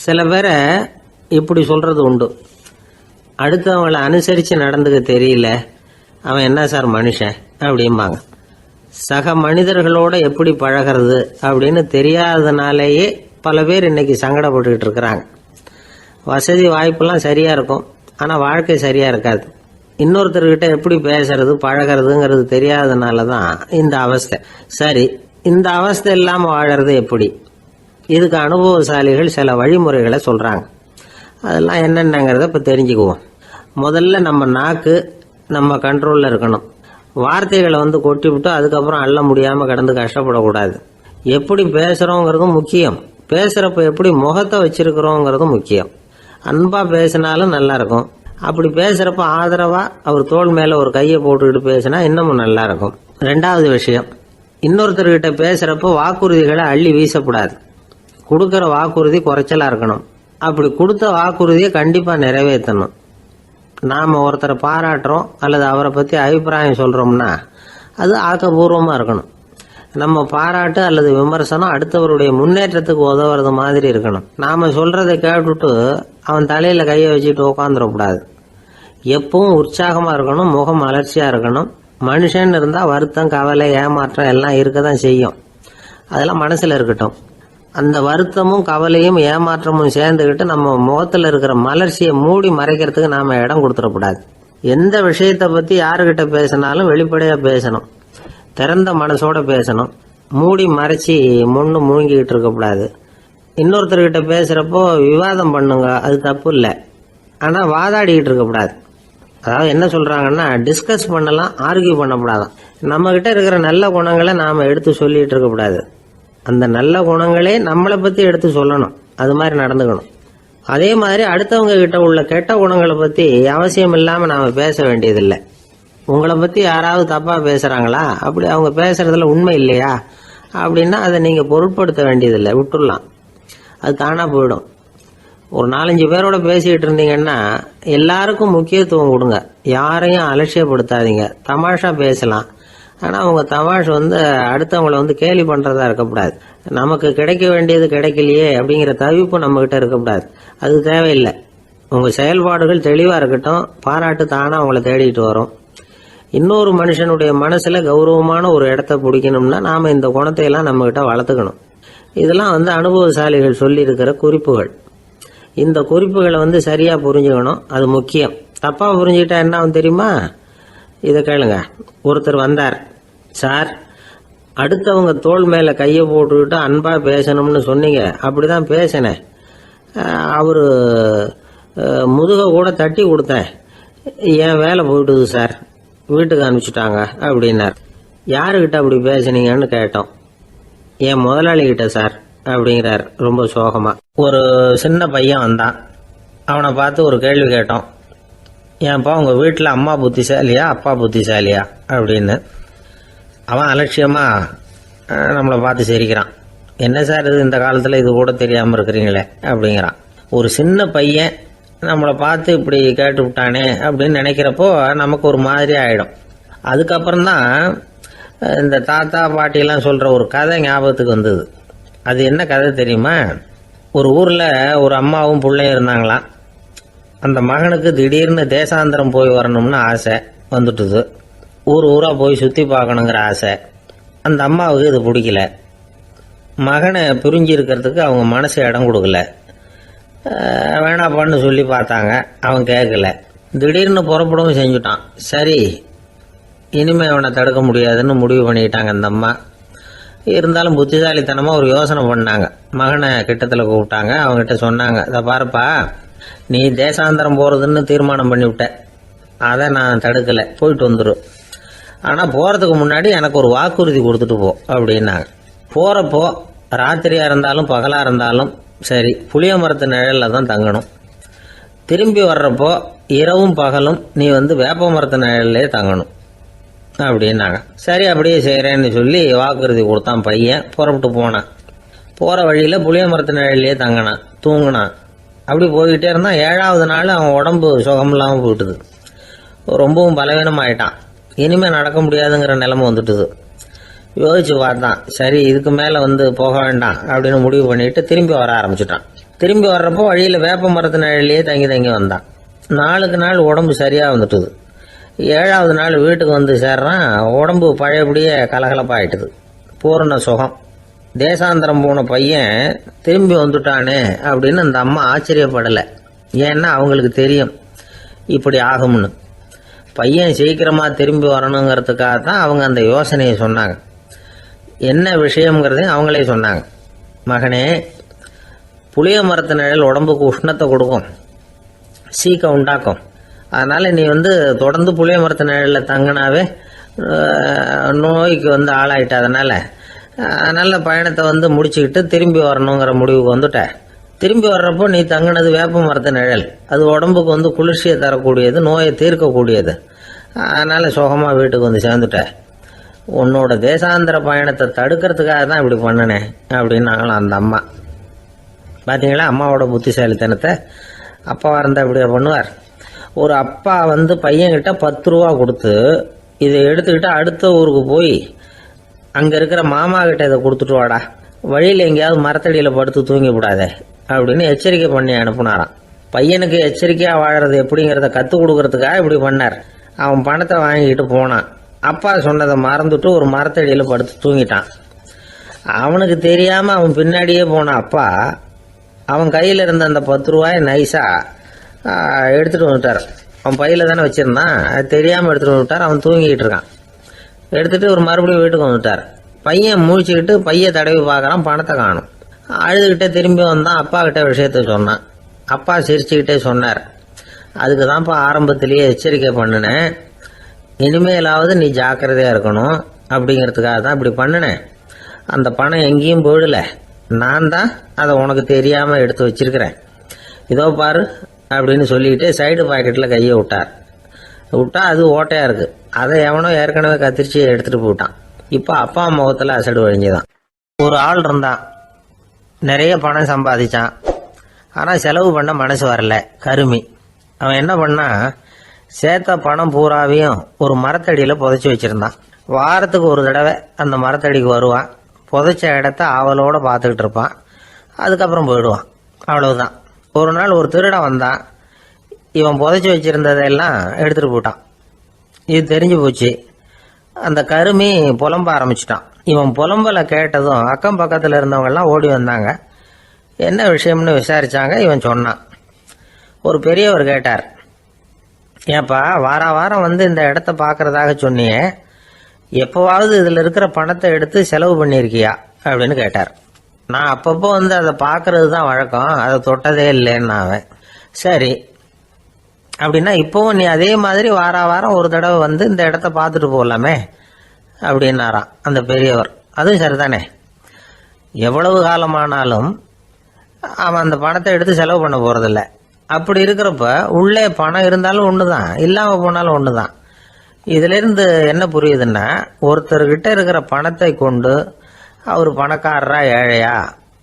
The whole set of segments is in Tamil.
சில பேரை இப்படி சொல்றது உண்டு, அடுத்தவங்களை அனுசரித்து நடந்துக்க தெரியல, அவன் என்ன சார் மனுஷன் அப்படிம்பாங்க. சக மனிதர்களோட எப்படி பழகிறது அப்படின்னு தெரியாததுனாலேயே பல பேர் இன்னைக்கு சங்கடப்பட்டுக்கிட்டு இருக்கிறாங்க. வசதி வாய்ப்பெல்லாம் சரியாக இருக்கும், ஆனால் வாழ்க்கை சரியாக இருக்காது. இன்னொருத்தர்கிட்ட எப்படி பேசுறது பழகிறதுங்கிறது தெரியாததுனால தான் இந்த அவஸ்தை. சரி, இந்த அவஸ்தை இல்லாமல் வாழறது எப்படி? இதுக்கு அனுபவசாலிகள் சில வழிமுறைகளை சொல்கிறாங்க. அதெல்லாம் என்னென்னங்கிறத இப்போ தெரிஞ்சுக்குவோம். முதல்ல நம்ம நாக்கு நம்ம கண்ட்ரோலில் இருக்கணும். வார்த்தைகளை கொட்டிவிட்டு அதுக்கப்புறம் அள்ள முடியாமல் கிடந்து கஷ்டப்படக்கூடாது. எப்படி பேசுகிறோங்கிறதும் முக்கியம், பேசுகிறப்ப எப்படி முகத்தை வச்சிருக்கிறோங்கிறதும் முக்கியம். அன்பாக பேசினாலும் நல்லா இருக்கும். அப்படி பேசுகிறப்ப ஆதரவாக அவர் தோள் மேலே ஒரு கையை போட்டுக்கிட்டு பேசினா இன்னமும் நல்லா இருக்கும். ரெண்டாவது விஷயம், இன்னொருத்தர்கிட்ட பேசுகிறப்ப வாக்குறுதிகளை அள்ளி வீசக்கூடாது. கொடுக்குற வாக்குறுதி குறைச்சலாக இருக்கணும். அப்படி கொடுத்த வாக்குறுதியை கண்டிப்பாக நிறைவேற்றணும். நாம் ஒருத்தரை பாராட்டுறோம் அல்லது அவரை பற்றி அபிப்பிராயம் சொல்கிறோம்னா அது ஆக்கப்பூர்வமாக இருக்கணும். நம்ம பாராட்டு அல்லது விமர்சனம் அடுத்தவருடைய முன்னேற்றத்துக்கு உதவுறது மாதிரி இருக்கணும். நாம் சொல்கிறத கேட்டுட்டு அவன் தலையில் கையை வச்சுட்டு உட்காந்துடக்கூடாது. எப்பவும் உற்சாகமாக இருக்கணும், முகம் அலர்ச்சியாக இருக்கணும். மனுஷன் இருந்தால் வருத்தம், கவலை, ஏமாற்றம் எல்லாம் இருக்க தான் செய்யும். அதெல்லாம் மனசில் இருக்கட்டும். அந்த வருத்தமும் கவலையும் ஏமாற்றமும் சேர்ந்துக்கிட்டு நம்ம முகத்தில் இருக்கிற மலர்ச்சியை மூடி மறைக்கிறதுக்கு நாம் இடம் கொடுத்துடக்கூடாது. எந்த விஷயத்தை பற்றி யாருக்கிட்ட பேசினாலும் வெளிப்படையாக பேசணும், திறந்த மனசோட பேசணும். மூடி மறைச்சி முன்னு முழுங்கிக்கிட்டு இருக்கக்கூடாது. இன்னொருத்தர்கிட்ட பேசுகிறப்போ விவாதம் பண்ணுங்க, அது தப்பு இல்லை. ஆனால் வாதாடிக்கிட்டு இருக்கக்கூடாது. அதாவது என்ன சொல்கிறாங்கன்னா, டிஸ்கஸ் பண்ணலாம், ஆர்கியூ பண்ணக்கூடாதான். நம்மக்கிட்ட இருக்கிற நல்ல குணங்களை நாம் எடுத்து சொல்லிகிட்டு இருக்கக்கூடாது. அந்த நல்ல குணங்களே நம்மளை பற்றி எடுத்து சொல்லணும், அது மாதிரி நடந்துக்கணும். அதே மாதிரி அடுத்தவங்க கிட்ட உள்ள கெட்ட குணங்களை பற்றி அவசியம் இல்லாமல் நாம் பேச வேண்டியதில்லை. உங்களை பற்றி யாராவது தப்பாக பேசுகிறாங்களா, அப்படி அவங்க பேசுகிறதுல உண்மை இல்லையா அப்படின்னா அதை நீங்கள் பொருட்படுத்த வேண்டியதில்லை, விட்டுடலாம். அது தானாக போயிடும். ஒரு 4-5 பேரோட பேசிக்கிட்டு இருந்தீங்கன்னா எல்லாருக்கும் முக்கியத்துவம் கொடுங்க, யாரையும் அலட்சியப்படுத்தாதீங்க. தமாஷா பேசலாம், ஆனால் அவங்க தமாஷ் அடுத்தவங்களை கேலி பண்ணுறதா இருக்கக்கூடாது. நமக்கு கிடைக்க வேண்டியது கிடைக்கலையே அப்படிங்கிற தவிப்பு நம்மக்கிட்ட இருக்கக்கூடாது, அது தேவையில்லை. உங்கள் செயல்பாடுகள் தெளிவாக இருக்கட்டும், பாராட்டு தானாக அவங்கள தேடிட்டு வரும். இன்னொரு மனுஷனுடைய மனசில் கௌரவமான ஒரு இடத்த பிடிக்கணும்னா நாம் இந்த குணத்தையெல்லாம் நம்மக்கிட்ட வளர்த்துக்கணும். இதெல்லாம் அனுபவசாலிகள் சொல்லியிருக்கிற குறிப்புகள். இந்த குறிப்புகளை சரியாக புரிஞ்சுக்கணும், அது முக்கியம். தப்பாக புரிஞ்சுக்கிட்டா என்ன ஆகும் தெரியுமா? இதை கேளுங்க. ஒருத்தர் வந்தார், சார் அடுத்தவங்க தோள் மேலே கையை போட்டுக்கிட்டு அன்பாக பேசணும்னு சொன்னீங்க, அப்படிதான் பேசினேன். அவர் முதுக கூட தட்டி கொடுத்தேன், என் வேலை போயிட்டுது சார், வீட்டுக்கு அனுப்பிச்சிட்டாங்க அப்படின்னார். யாருக்கிட்ட அப்படி பேசுனீங்கன்னு கேட்டோம். என் முதலாளிகிட்ட சார் அப்படிங்கிறார் ரொம்ப சோகமா. ஒரு சின்ன பையன் வந்தான், அவனை பார்த்து ஒரு கேள்வி கேட்டோம். ஏன்ப்பா உங்கள் வீட்டில் அம்மா புத்திசாலியா அப்பா புத்திசாலியா அப்படின்னு. அவன் அலட்சியமா நம்மளை பார்த்து சிரிக்கிறான். என்ன சார் இது, இந்த காலத்தில் இது கூட தெரியாமல் இருக்கிறீங்களே அப்படிங்கிறான். ஒரு சின்ன பையன் நம்மளை பார்த்து இப்படி கேட்டு விட்டானே அப்படின்னு நினைக்கிறப்போ நமக்கு ஒரு மாதிரி ஆகிடும். அதுக்கப்புறம்தான் இந்த தாத்தா பாட்டிலாம் சொல்கிற ஒரு கதை ஞாபகத்துக்கு வந்தது. அது என்ன கதை தெரியுமா? ஒரு ஊரில் ஒரு அம்மாவும் பிள்ளையும் இருந்தாங்களாம். அந்த மகனுக்கு திடீர்னு தேசாந்திரம் போய் வரணும்னு ஆசை வந்துட்டுது. ஊராக போய் சுற்றி பார்க்கணுங்கிற ஆசை. அந்த அம்மாவுக்கு இது பிடிக்கல. மகனை பிரிஞ்சு இருக்கிறதுக்கு அவங்க மனசு இடம் கொடுக்கல. வேணாப்பான்னு சொல்லி பார்த்தாங்க, அவன் கேட்கல. திடீர்னு புறப்படவும் செஞ்சுட்டான். சரி, இனிமேல் அவனை தடுக்க முடியாதுன்னு முடிவு பண்ணிக்கிட்டாங்க அந்த அம்மா. இருந்தாலும் புத்திசாலித்தனமாக ஒரு யோசனை பண்ணாங்க. மகனை கிட்டத்தில் கூப்பிட்டாங்க, அவங்ககிட்ட சொன்னாங்க, இதை பாருப்பா, நீ தேசாந்தரம் போகிறதுன்னு தீர்மானம் பண்ணிவிட்ட, அதை நான் தடுக்கலை, போயிட்டு வந்துடும். ஆனால் போகிறதுக்கு முன்னாடி எனக்கு ஒரு வாக்குறுதி கொடுத்துட்டு போ அப்படின்னாங்க. போகிறப்போ ராத்திரியாக இருந்தாலும் பகலாக இருந்தாலும் சரி, புளிய மரத்து நிழலில் தான் தங்கணும். திரும்பி வர்றப்போ இரவும் பகலும் நீ வேப்ப மரத்து நிழல்லே தங்கணும் அப்படின்னாங்க. சரி, அப்படியே செய்கிறேன்னு சொல்லி வாக்குறுதி கொடுத்தான் பையன். புறப்பட்டு போனான். போகிற வழியில் புளிய மரத்து நிழல்லே தங்கினான், தூங்கினான். அப்படி போய்கிட்டே இருந்தான். 7ஆவது நாள் அவன் உடம்பு சுகமில்லாமல் போயிட்டுது. ரொம்பவும் பலவீனமாயிட்டான். இனிமேல் நடக்க முடியாதுங்கிற நிலைமை வந்துட்டுது. யோசிச்சு பார்த்தான், சரி இதுக்கு மேலே போக வேண்டாம் அப்படின்னு முடிவு பண்ணிட்டு திரும்பி வர ஆரம்பிச்சிட்டான். திரும்பி வர்றப்போ வழியில் வேப்ப மரத்து நிழலையே தங்கி தங்கி வந்தான். நாளுக்கு நாள் உடம்பு சரியாக வந்துட்டுது. 7வது நாள் வீட்டுக்கு வந்து சேர்றான். உடம்பு பழையபடியே கலகலப்பாயிட்டுது. பூரண சுகம். தேசாந்திரம் போன பையன் திரும்பி வந்துட்டானே அப்படின்னு அந்த அம்மா ஆச்சரியப்படலை. ஏன்னா அவங்களுக்கு தெரியும் இப்படி ஆகும்னு. பையன் சீக்கிரமாக திரும்பி வரணுங்கிறதுக்காக தான் அவங்க அந்த யோசனையை சொன்னாங்க. என்ன விஷயங்கிறதையும் அவங்களே சொன்னாங்க. மகனே, புளிய மரத்து நிழல் உடம்புக்கு உஷ்ணத்தை கொடுக்கும், சீக்கம் உண்டாக்கும். அதனால் நீ தொடர்ந்து புளிய மரத்து நிழலில் தங்கினாவே நோய்க்கு ஆளாயிட்ட. அதனால் பயணத்தை முடிச்சுக்கிட்டு திரும்பி வரணுங்கிற முடிவுக்கு வந்துட்ட. திரும்பி வர்றப்போ நீ தங்கினது வேப்ப மரத்து நிழல். அது உடம்புக்கு குளிர்ச்சியை தரக்கூடியது, நோயை தீர்க்கக்கூடியது. அதனால் சுகமாக வீட்டுக்கு சேர்ந்துட்ட. உன்னோட தேசாந்திர பயணத்தை தடுக்கிறதுக்காக தான் இப்படி பண்ணினேன் அப்படின்னாங்களாம் அந்த அம்மா. பார்த்தீங்களா அம்மாவோட புத்திசாலித்தனத்தை? அப்பாவாக இருந்தால் இப்படியா பண்ணுவார்? ஒரு அப்பா பையன்கிட்ட 10 ரூபா கொடுத்து இதை எடுத்துக்கிட்டு அடுத்த ஊருக்கு போய் அங்கே இருக்கிற மாமா கிட்ட இதை கொடுத்துட்டு வாடா, வழியில் எங்கேயாவது மரத்தடியில் படுத்து தூங்கி விடாதே அப்படின்னு எச்சரிக்கை பண்ணி அனுப்புனாராம். பையனுக்கு எச்சரிக்கையாக வாழறது எப்படிங்கிறத கற்றுக் கொடுக்கறதுக்காக இப்படி பண்ணார். அவன் பணத்தை வாங்கிக்கிட்டு போனான். அப்பா சொன்னதை மறந்துட்டு ஒரு மரத்தடியில் படுத்து தூங்கிட்டான். அவனுக்கு தெரியாமல் அவன் பின்னாடியே போன அப்பா அவன் கையில் இருந்த அந்த 10 ரூபாயை நைஸாக எடுத்துகிட்டு வந்துட்டார். அவன் பையில் தானே வச்சுருந்தான், அது தெரியாமல் எடுத்துகிட்டு வந்துட்டார். அவன் தூங்கிக்கிட்டு இருக்கான். எடுத்துகிட்டு ஒரு மறுபடியும் வீட்டுக்கு வந்துட்டார். பையன் முழிச்சுக்கிட்டு பையை தடவி பார்க்குறான், பணத்தை காணும். அழுதுகிட்டே திரும்பி வந்தான். அப்பா கிட்ட விஷயத்த சொன்னான். அப்பா சிரிச்சுக்கிட்டே சொன்னார், அதுக்கு தான்ப்பா ஆரம்பத்திலேயே எச்சரிக்கை பண்ணினேன், இனிமேலாவது நீ ஜாக்கிரதையாக இருக்கணும் அப்படிங்கிறதுக்காக தான் இப்படி பண்ணினேன். அந்த பணம் எங்கேயும் போயிடல, நான் தான் அதை உனக்கு தெரியாமல் எடுத்து வச்சிருக்கிறேன். இதோ பாரு அப்படின்னு சொல்லிக்கிட்டு சைடு பாக்கெட்டில் கையை விட்டா அது ஓட்டையாக இருக்குது. அதை எவனோ ஏற்கனவே கத்திரிச்சு எடுத்துகிட்டு போட்டான். இப்போ அப்பா முகத்தில் அசடு வழிஞ்சுதான். ஒரு ஆள் இருந்தான், நிறைய பணம் சம்பாதிச்சான். ஆனால் செலவு பண்ண மனசு வரல, கருமி. அவன் என்ன பண்ணா, சேர்த்த பணம் பூராவையும் ஒரு மரத்தடியில் புதைச்சி வச்சுருந்தான். வாரத்துக்கு ஒரு தடவை அந்த மரத்தடிக்கு வருவான். புதைச்ச இடத்த ஆவலோடு பார்த்துக்கிட்டு இருப்பான். அதுக்கப்புறம் போயிடுவான். அவ்வளவுதான். ஒரு நாள் ஒரு திருடன் வந்தான். இவன் புதைச்சி வச்சுருந்ததெல்லாம் எடுத்துகிட்டு போட்டான். இது தெரிஞ்சு போச்சு. அந்த கருமி புலம்ப ஆரம்பிச்சிட்டான். இவன் புலம்பலை கேட்டதும் அக்கம் பக்கத்தில் இருந்தவங்கெல்லாம் ஓடி வந்தாங்க. என்ன விஷயம்னு விசாரித்தாங்க. இவன் சொன்னான். ஒரு பெரியவர் கேட்டார், ஏப்பா வாரம் இந்த இடத்த பார்க்கறதாக சொன்னியே, எப்போவாவது இதில் இருக்கிற பணத்தை எடுத்து செலவு பண்ணியிருக்கியா அப்படின்னு கேட்டார். நான் அப்பப்போ அதை பார்க்கறது தான் வழக்கம், அதை தொட்டதே இல்லைன்னு அவன். சரி அப்படின்னா இப்போவும் நீ அதே மாதிரி வாரம் ஒரு தடவை இந்த இடத்த பார்த்துட்டு போகலாமே அப்படின்னாராம் அந்த பெரியவர். அதுவும் சரிதானே, எவ்வளவு காலமானாலும் அவன் அந்த பணத்தை எடுத்து செலவு பண்ண போகிறதில்ல. அப்படி இருக்கிறப்ப உள்ளே பணம் இருந்தாலும் ஒன்று தான், இல்லாமல் போனாலும் ஒன்று தான். இதிலிருந்து என்ன புரியுதுன்னா, ஒருத்தர்கிட்ட இருக்கிற பணத்தை கொண்டு அவர் பணக்காரரா ஏழையா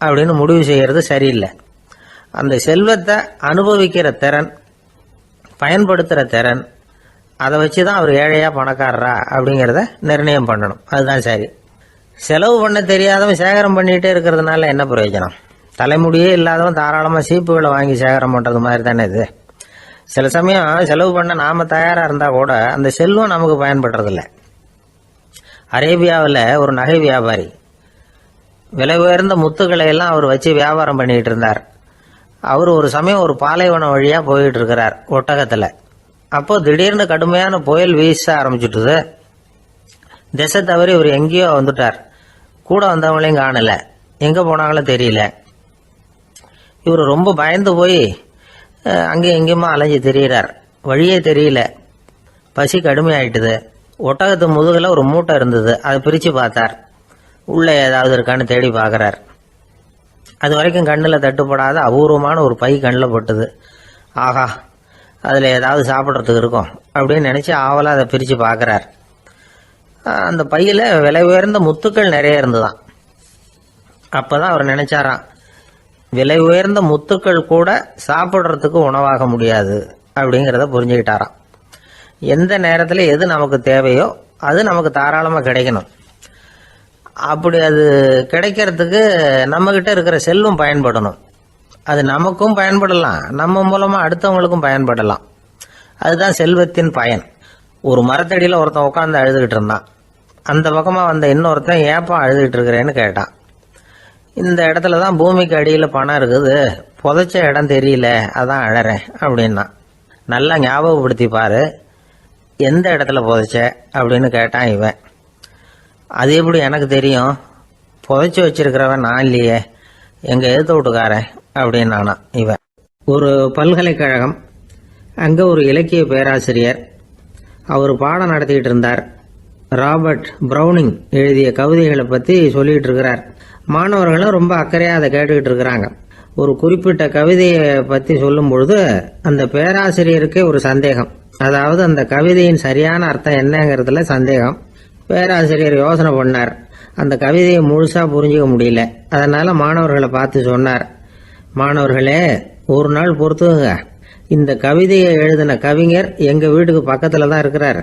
அப்படின்னு முடிவு செய்கிறது சரியில்லை. அந்த செல்வத்தை அனுபவிக்கிற திறன், பயன்படுத்துகிற திறன், அதை வச்சு தான் அவர் ஏழையா பணக்காரரா அப்படிங்கிறத நிர்ணயம் பண்ணணும். அதுதான் சரி. செலவு பண்ண தெரியாதவன் சேகரம் பண்ணிகிட்டே இருக்கிறதுனால என்ன பிரயோஜனம்? தலைமுடியே இல்லாதவன் தாராளமாக சீப்புகளை வாங்கி சேகரம் பண்ணுறது மாதிரி தானே இது. சில சமயம் செலவு பண்ண நாம் தயாராக இருந்தால் கூட அந்த செல்வம் நமக்கு பயன்படுறதில்ல. அரேபியாவில் ஒரு நகை வியாபாரி விலை உயர்ந்த முத்துக்களை எல்லாம் அவர் வச்சு வியாபாரம் பண்ணிகிட்டு இருந்தார். அவர் ஒரு சமயம் ஒரு பாலைவனம் வழியாக போயிட்டு இருக்கிறார் ஒட்டகத்தில். அப்போ திடீர்னு கடுமையான புயல் வீச ஆரம்பிச்சுட்டுது. திசை தவறி இவர் எங்கேயோ வந்துட்டார். கூட வந்தவங்களையும் காணல, எங்கே போனாங்களோ தெரியல. இவர் ரொம்ப பயந்து போய் அங்கேயும் எங்கேயுமா அலைஞ்சு தெரிகிறார். வழியே தெரியல. பசி கடுமையாயிட்டுது. ஒட்டகத்து முதுகில் ஒரு மூட்டை இருந்தது. அதை பிரித்து பார்த்தார். உள்ளே ஏதாவது இருக்கான்னு தேடி பார்க்குறார். அது வரைக்கும் கண்ணில் தட்டுப்படாத அபூர்வமான ஒரு பை கண்ணில் பட்டுது. ஆஹா, அதில் ஏதாவது சாப்பிட்றதுக்கு இருக்கும் அப்படின்னு நினச்சி ஆவலாக அதை பிரித்து பார்க்குறார். அந்த பையில் விலை உயர்ந்த முத்துக்கள் நிறைய இருந்துதான். அப்போ தான் அவர் நினச்சாராம், விலை உயர்ந்த முத்துக்கள் கூட சாப்பிட்றதுக்கு உணவாக முடியாது அப்படிங்கிறத புரிஞ்சுக்கிட்டாராம். எந்த நேரத்தில் எது நமக்கு தேவையோ அது நமக்கு தாராளமாக கிடைக்கணும். அப்படி அது கிடைக்கிறதுக்கு நம்மக்கிட்ட இருக்கிற செல்வம் பயன்படணும். அது நமக்கும் பயன்படலாம், நம்ம மூலமா அடுத்தவங்களுக்கும் பயன்படலாம். அதுதான் செல்வத்தின் பயன். ஒரு மரத்தடியில் ஒருத்தன் உட்காந்து அழுதுகிட்டு இருந்தான். அந்த பக்கமா வந்த இன்னொருத்தன் ஏப்பா அழுதுகிட்டு இருக்கிறேன்னு கேட்டான். இந்த இடத்துல தான் பூமிக்கு அடியில் பணம் இருக்குது, புதைச்ச இடம் தெரியல, அதான் அழறேன் அப்படின்னா. நல்லா ஞாபகப்படுத்தி பாரு, எந்த இடத்துல புதைச்ச அப்படின்னு கேட்டான் இவன். அது எப்படி எனக்கு தெரியும், புதைச்சி வச்சிருக்கிறவன் நான் இல்லையே, எங்க எதிர்த்து வீட்டுக்காரன் அப்படின்னானா இவன். ஒரு பல்கலைக்கழகம், அங்கே ஒரு இலக்கிய பேராசிரியர், அவர் பாடம் நடத்திக்கிட்டு இருந்தார். ராபர்ட் ப்ரௌனிங் எழுதிய கவிதைகளை பற்றி சொல்லிகிட்டு இருக்கிறார். மாணவர்களும் ரொம்ப அக்கறையாக அதை கேட்டுக்கிட்டு இருக்கிறாங்க. ஒரு குறிப்பிட்ட கவிதையை பற்றி சொல்லும் பொழுது அந்த பேராசிரியருக்கே ஒரு சந்தேகம். அதாவது அந்த கவிதையின் சரியான அர்த்தம் என்னங்கிறதுல சந்தேகம். பேராசிரியர் யோசனை பண்ணார். அந்த கவிதையை முழுசாக புரிஞ்சிக்க முடியல. அதனால் மாணவர்களை பார்த்து சொன்னார், மாணவர்களே, ஒரு நாள் பொறுத்துங்க, இந்த கவிதையை எழுதின கவிஞர் எங்கள் வீட்டுக்கு பக்கத்தில் தான் இருக்கிறார்.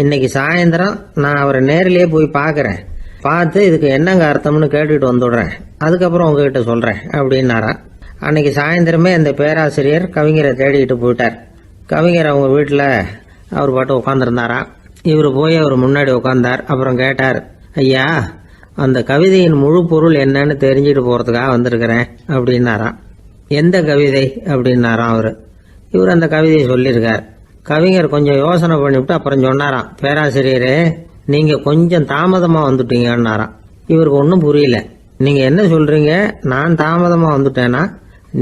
இன்னைக்கு சாயந்தரம் நான் அவரை நேரிலேயே போய் பார்க்குறேன். பார்த்து இதுக்கு என்னங்க அர்த்தம்னு கேட்டுட்டு வந்துடுறேன். அதுக்கப்புறம் உங்ககிட்ட சொல்கிறேன் அப்படின்னாராம். அன்னைக்கு சாயந்தரமே அந்த பேராசிரியர் கவிஞரை தேடிக்கிட்டு போயிட்டார். கவிஞர் அவங்க வீட்டில் அவர் பாட்டு உட்காந்துருந்தாராம். இவர் போய் அவர் முன்னாடி உட்காந்தார். அப்புறம் கேட்டார், ஐயா, அந்த கவிதையின் முழு பொருள் என்னன்னு தெரிஞ்சுட்டு போகிறதுக்காக வந்திருக்கிறேன் அப்படின்னாராம். எந்த கவிதை அப்படின்னாராம் அவர். இவர் அந்த கவிதையை சொல்லியிருக்கார். கவிஞர் கொஞ்சம் யோசனை பண்ணிவிட்டு அப்புறம் சொன்னாராம், பேராசிரியரே, நீங்கள் கொஞ்சம் தாமதமாக வந்துட்டீங்கன்னாராம். இவருக்கு ஒன்றும் புரியல. நீங்கள் என்ன சொல்கிறீங்க, நான் தாமதமாக வந்துட்டேன்னா?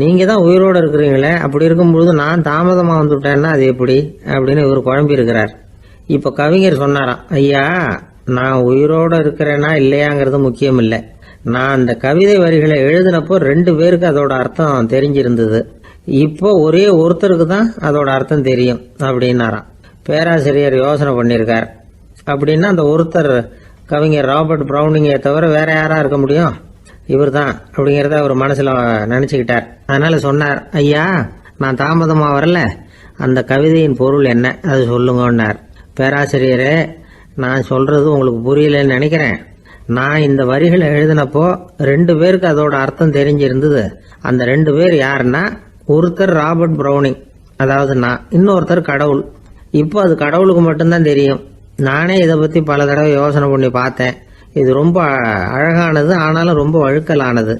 நீங்கள் தான் உயிரோடு இருக்கிறீங்களே, அப்படி இருக்கும்பொழுது நான் தாமதமாக வந்துட்டேன்னா அது எப்படி அப்படின்னு இவர் குழம்பி இருக்கிறார். இப்போ கவிஞர் சொன்னாராம், ஐயா, நான் உயிரோடு இருக்கிறேன்னா இல்லையாங்கிறது முக்கியம் இல்லை. நான் அந்த கவிதை வரிகளை எழுதினப்போ 2 பேருக்கு அதோட அர்த்தம் தெரிஞ்சிருந்தது. இப்போ ஒரே ஒருத்தருக்கு தான் அதோட அர்த்தம் தெரியும் அப்படின்னாராம். பேராசிரியர் யோசனை பண்ணியிருக்கார். அப்படின்னா அந்த ஒருத்தர் கவிஞர் ராபர்ட் ப்ரௌனிங்கை தவிர வேற யாரா இருக்க முடியும்? இவர் தான் அப்படிங்கிறத அவர் மனசில் நினச்சிக்கிட்டார். அதனால சொன்னார், ஐயா, நான் தாமதமாக வரல, அந்த கவிதையின் பொருள் என்ன அது சொல்லுங்கன்னார். பேராசிரியரே, நான் சொல்றது உங்களுக்கு புரியலன்னு நினைக்கிறேன். நான் இந்த வரிகளை எழுதினப்போ 2 பேருக்கு அதோட அர்த்தம் தெரிஞ்சிருந்தது. அந்த 2 பேர் யாருன்னா, ஒருத்தர் ராபர்ட் ப்ரௌனிங், அதாவது நான், இன்னொருத்தர் கடவுள். இப்போ அது கடவுளுக்கு மட்டும்தான் தெரியும். நானே இதை பற்றி பல தடவை யோசனை பண்ணி பார்த்தேன். இது ரொம்ப அழகானது, ஆனாலும் ரொம்ப வழுக்கலானது.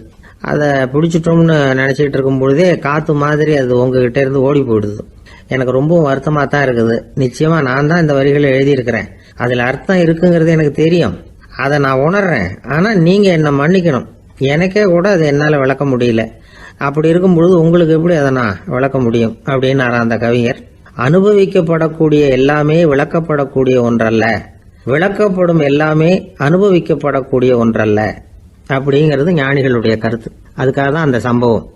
அதை பிடிச்சிட்டோம்னு நினச்சிக்கிட்டு இருக்கும் பொழுதே காற்று மாதிரி அது உங்ககிட்ட இருந்து ஓடி போயிடுது. எனக்கு ரொம்பவும் வருத்தமாக தான் இருக்குது. நிச்சயமாக நான் தான் இந்த வரிகளை எழுதியிருக்கிறேன். அதில் அர்த்தம் இருக்குங்கிறது எனக்கு தெரியும், அதை நான் உணர்றேன். ஆனால் நீங்கள் என்னை மன்னிக்கணும், எனக்கே கூட அதை என்னால் விளக்க முடியல. அப்படி இருக்கும் பொழுது உங்களுக்கு எப்படி அதை நான் விளக்க முடியும் அப்படின்னாரா அந்த கவிஞர். அனுபவிக்கப்படக்கூடிய எல்லாமே விளக்கப்படக்கூடிய ஒன்றல்ல, விளக்கப்படும் எல்லாமே அனுபவிக்கப்படக்கூடிய ஒன்றல்ல அப்படிங்கிறது ஞானிகளுடைய கருத்து. அதுக்காக தான் அந்த சம்பவம்.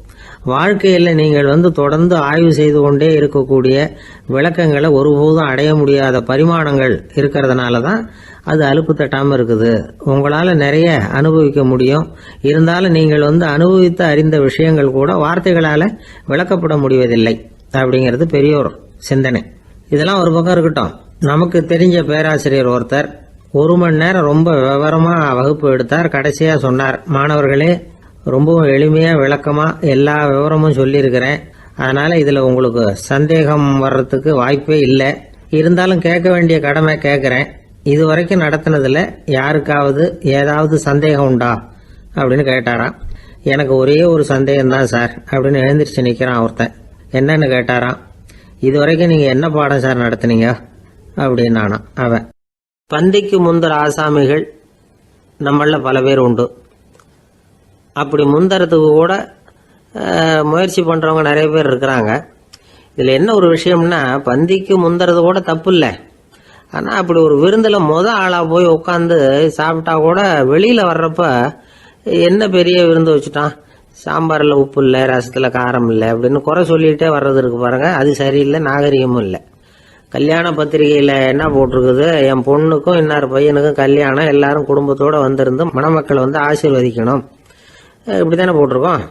வாழ்க்கையில் நீங்கள் தொடர்ந்து ஆய்வு செய்து கொண்டே இருக்கக்கூடிய விளக்கங்களை ஒருபோதும் அடைய முடியாத பரிமாணங்கள் இருக்கிறதுனால தான் அது அலுப்பு தட்டாமல் இருக்குது. உங்களால் நிறைய அனுபவிக்க முடியும், இருந்தாலும் நீங்கள் அனுபவித்து அறிந்த விஷயங்கள் கூட வார்த்தைகளால் விளக்கப்பட முடிவதில்லை அப்படிங்கிறது பெரியோர் சிந்தனை. இதெல்லாம் ஒரு பக்கம் இருக்கட்டும். நமக்கு தெரிஞ்ச பேராசிரியர் ஒருத்தர் 1 மணி நேரம் ரொம்ப விவரமாக வகுப்பு எடுத்தார். கடைசியாக சொன்னார், மாணவர்களே, ரொம்பவும் எளிமையாக விளக்கமாக எல்லா விவரமும் சொல்லியிருக்கிறேன். அதனால் இதில் உங்களுக்கு சந்தேகம் வர்றதுக்கு வாய்ப்பே இல்லை. இருந்தாலும் கேட்க வேண்டிய கடமை கேட்குறேன். இது வரைக்கும் நடத்தினதில் யாருக்காவது ஏதாவது சந்தேகம் உண்டா அப்படின்னு கேட்டாராம். எனக்கு ஒரே ஒரு சந்தேகம்தான் சார் அப்படின்னு எழுந்திரிச்சு நிற்கிறான் ஒருத்தன். என்னன்னு கேட்டாராம். இது வரைக்கும் நீங்கள் என்ன பாடம் சார் நடத்துனீங்க அப்படின்னானா அவன். பந்திக்கு முந்தர ஆசாமிகள் நம்மள பல பேர் உண்டு. அப்படி முந்தறதுக்கு கூட முயற்சி பண்ணுறவங்க நிறைய பேர் இருக்கிறாங்க. இதில் என்ன ஒரு விஷயம்னா, பந்திக்கு முந்தறது கூட தப்பு இல்லை. ஆனால் அப்படி ஒரு விருந்தில் ஆளாக போய் உட்காந்து சாப்பிட்டா கூட வெளியில் வர்றப்ப என்ன பெரிய விருந்து வச்சுட்டான், சாம்பாரில் உப்பு இல்லை, ரசத்தில் காரம் இல்லை அப்படின்னு குறை சொல்லிகிட்டே வர்றது இருக்கு பாருங்க. அது சரியில்லை, நாகரிகமும் இல்லை. கல்யாண பத்திரிகையில் என்ன போட்டிருக்குது, என் பொண்ணுக்கும் இன்னார் பையனுக்கும் கல்யாணம், எல்லாரும் குடும்பத்தோடு வந்திருந்து மணமக்களை ஆசீர்வதிக்கணும், இப்படி தானே போட்டிருக்கோம்.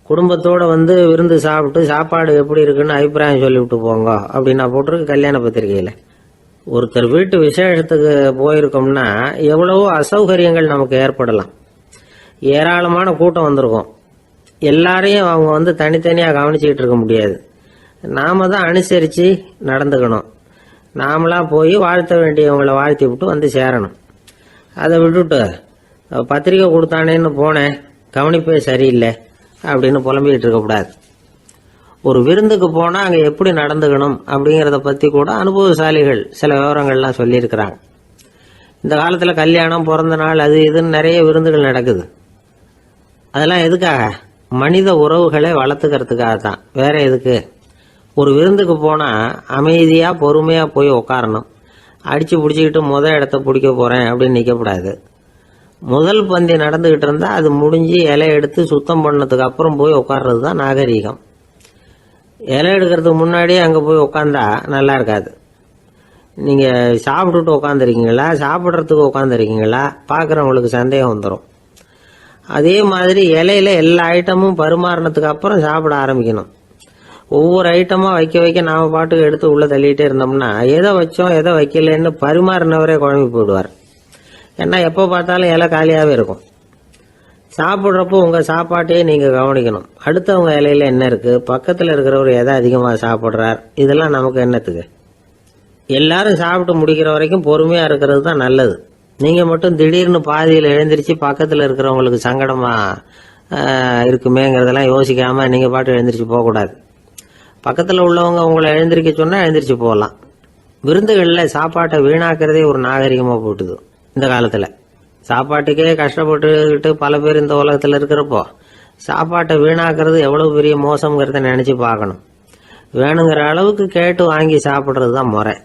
குடும்பத்தோடு விருந்து சாப்பிட்டு சாப்பாடு எப்படி இருக்குன்னு அபிப்பிராயம் சொல்லிவிட்டு போங்க அப்படின்னா போட்டிருக்கு கல்யாண பத்திரிகையில். ஒருத்தர் வீட்டு விசேஷத்துக்கு போயிருக்கோம்னா எவ்வளவோ அசௌகரியங்கள் நமக்கு ஏற்படலாம். ஏராளமான கூட்டம் வந்திருக்கும். எல்லாரையும் அவங்க வந்து தனித்தனியாக கவனிச்சுக்கிட்டு இருக்க முடியாது. நாம தான் அனுசரித்து நடந்துக்கணும். நாமளா போய் வாழ்த்த வேண்டியவங்களை வாழ்த்தி விட்டு வந்து சேரணும். அதை விட்டுட்டு பத்திரிக்கை கொடுத்தானேன்னு போனேன், கவனிப்பே சரியில்லை அப்படின்னு புலம்பிக்கிட்டு இருக்கக்கூடாது. ஒரு விருந்துக்கு போனால் அங்கே எப்படி நடந்துக்கணும் அப்படிங்கிறத பற்றி கூட அனுபவசாலிகள் சில விவரங்கள்லாம் சொல்லியிருக்கிறாங்க. இந்த காலத்தில் கல்யாணம், பிறந்த நாள், அது இதுன்னு நிறைய விருந்துகள் நடக்குது. அதெல்லாம் எதுக்காக? மனித உறவுகளை வளர்த்துக்கிறதுக்காக தான், வேற எதுக்கு? ஒரு விருந்துக்கு போனால் அமைதியாக பொறுமையாக போய் உக்காரணும். அடித்து பிடிச்சிக்கிட்டு இடத்த பிடிக்க போகிறேன் அப்படின்னு நிற்கக்கூடாது. முதல் பந்தி நடந்துக்கிட்டு இருந்தால் அது முடிஞ்சு இலை எடுத்து சுத்தம் பண்ணதுக்கு அப்புறம் போய் உட்கார்றது தான் நாகரீகம். இலை எடுக்கிறதுக்கு முன்னாடியே அங்கே போய் உட்காந்தா நல்லா இருக்காது. நீங்கள் சாப்பிட்டுட்டு உட்காந்துருக்கீங்களா, சாப்பிட்றதுக்கு உட்காந்துருக்கீங்களா, பார்க்குறவங்களுக்கு சந்தேகம் வந்துடும். அதே மாதிரி இலையில எல்லா ஐட்டமும் பரிமாறினதுக்கு அப்புறம் சாப்பிட ஆரம்பிக்கணும். ஒவ்வொரு ஐட்டமாக வைக்க வைக்க நாம் பாட்டுக்கு எடுத்து உள்ளே தள்ளிகிட்டே இருந்தோம்னா எதை வச்சோம் எதை வைக்கலன்னு பரிமாறினவரே குழம்பி போயிடுவார். ஏன்னா எப்போ பார்த்தாலும் இலை காலியாகவே இருக்கும். சாப்பிட்றப்போ உங்கள் சாப்பாட்டையே நீங்கள் கவனிக்கணும். அடுத்தவங்க இலையில என்ன இருக்குது, பக்கத்தில் இருக்கிறவர் எதை அதிகமாக சாப்பிட்றார், இதெல்லாம் நமக்கு என்னத்துக்கு? எல்லாரும் சாப்பிட்டு முடிக்கிற வரைக்கும் பொறுமையாக இருக்கிறது தான் நல்லது. நீங்கள் மட்டும் திடீர்னு பாதியில் எழுந்திரிச்சு பக்கத்தில் இருக்கிறவங்களுக்கு சங்கடமாக இருக்குமேங்கிறதெல்லாம் யோசிக்காமல் நீங்கள் பாட்டு எழுந்திரிச்சு போகக்கூடாது. பக்கத்தில் உள்ளவங்க உங்களை எழுந்திரிக்க சொன்னால் எழுந்திரிச்சு போகலாம். விருந்துகளில் சாப்பாட்டை வீணாக்கிறதே ஒரு நாகரிகமாக போட்டுது இந்த காலத்தில். சாப்பாட்டுக்கே கஷ்டப்பட்டுக்கிட்டு பல பேர் இந்த உலகத்தில் இருக்கிறப்போ சாப்பாட்டை வீணாக்கிறது எவ்வளோ பெரிய மோசங்கிறத நினச்சி பார்க்கணும். வேணுங்கிற அளவுக்கு கேட்டு வாங்கி சாப்பிட்றது தான் முறை.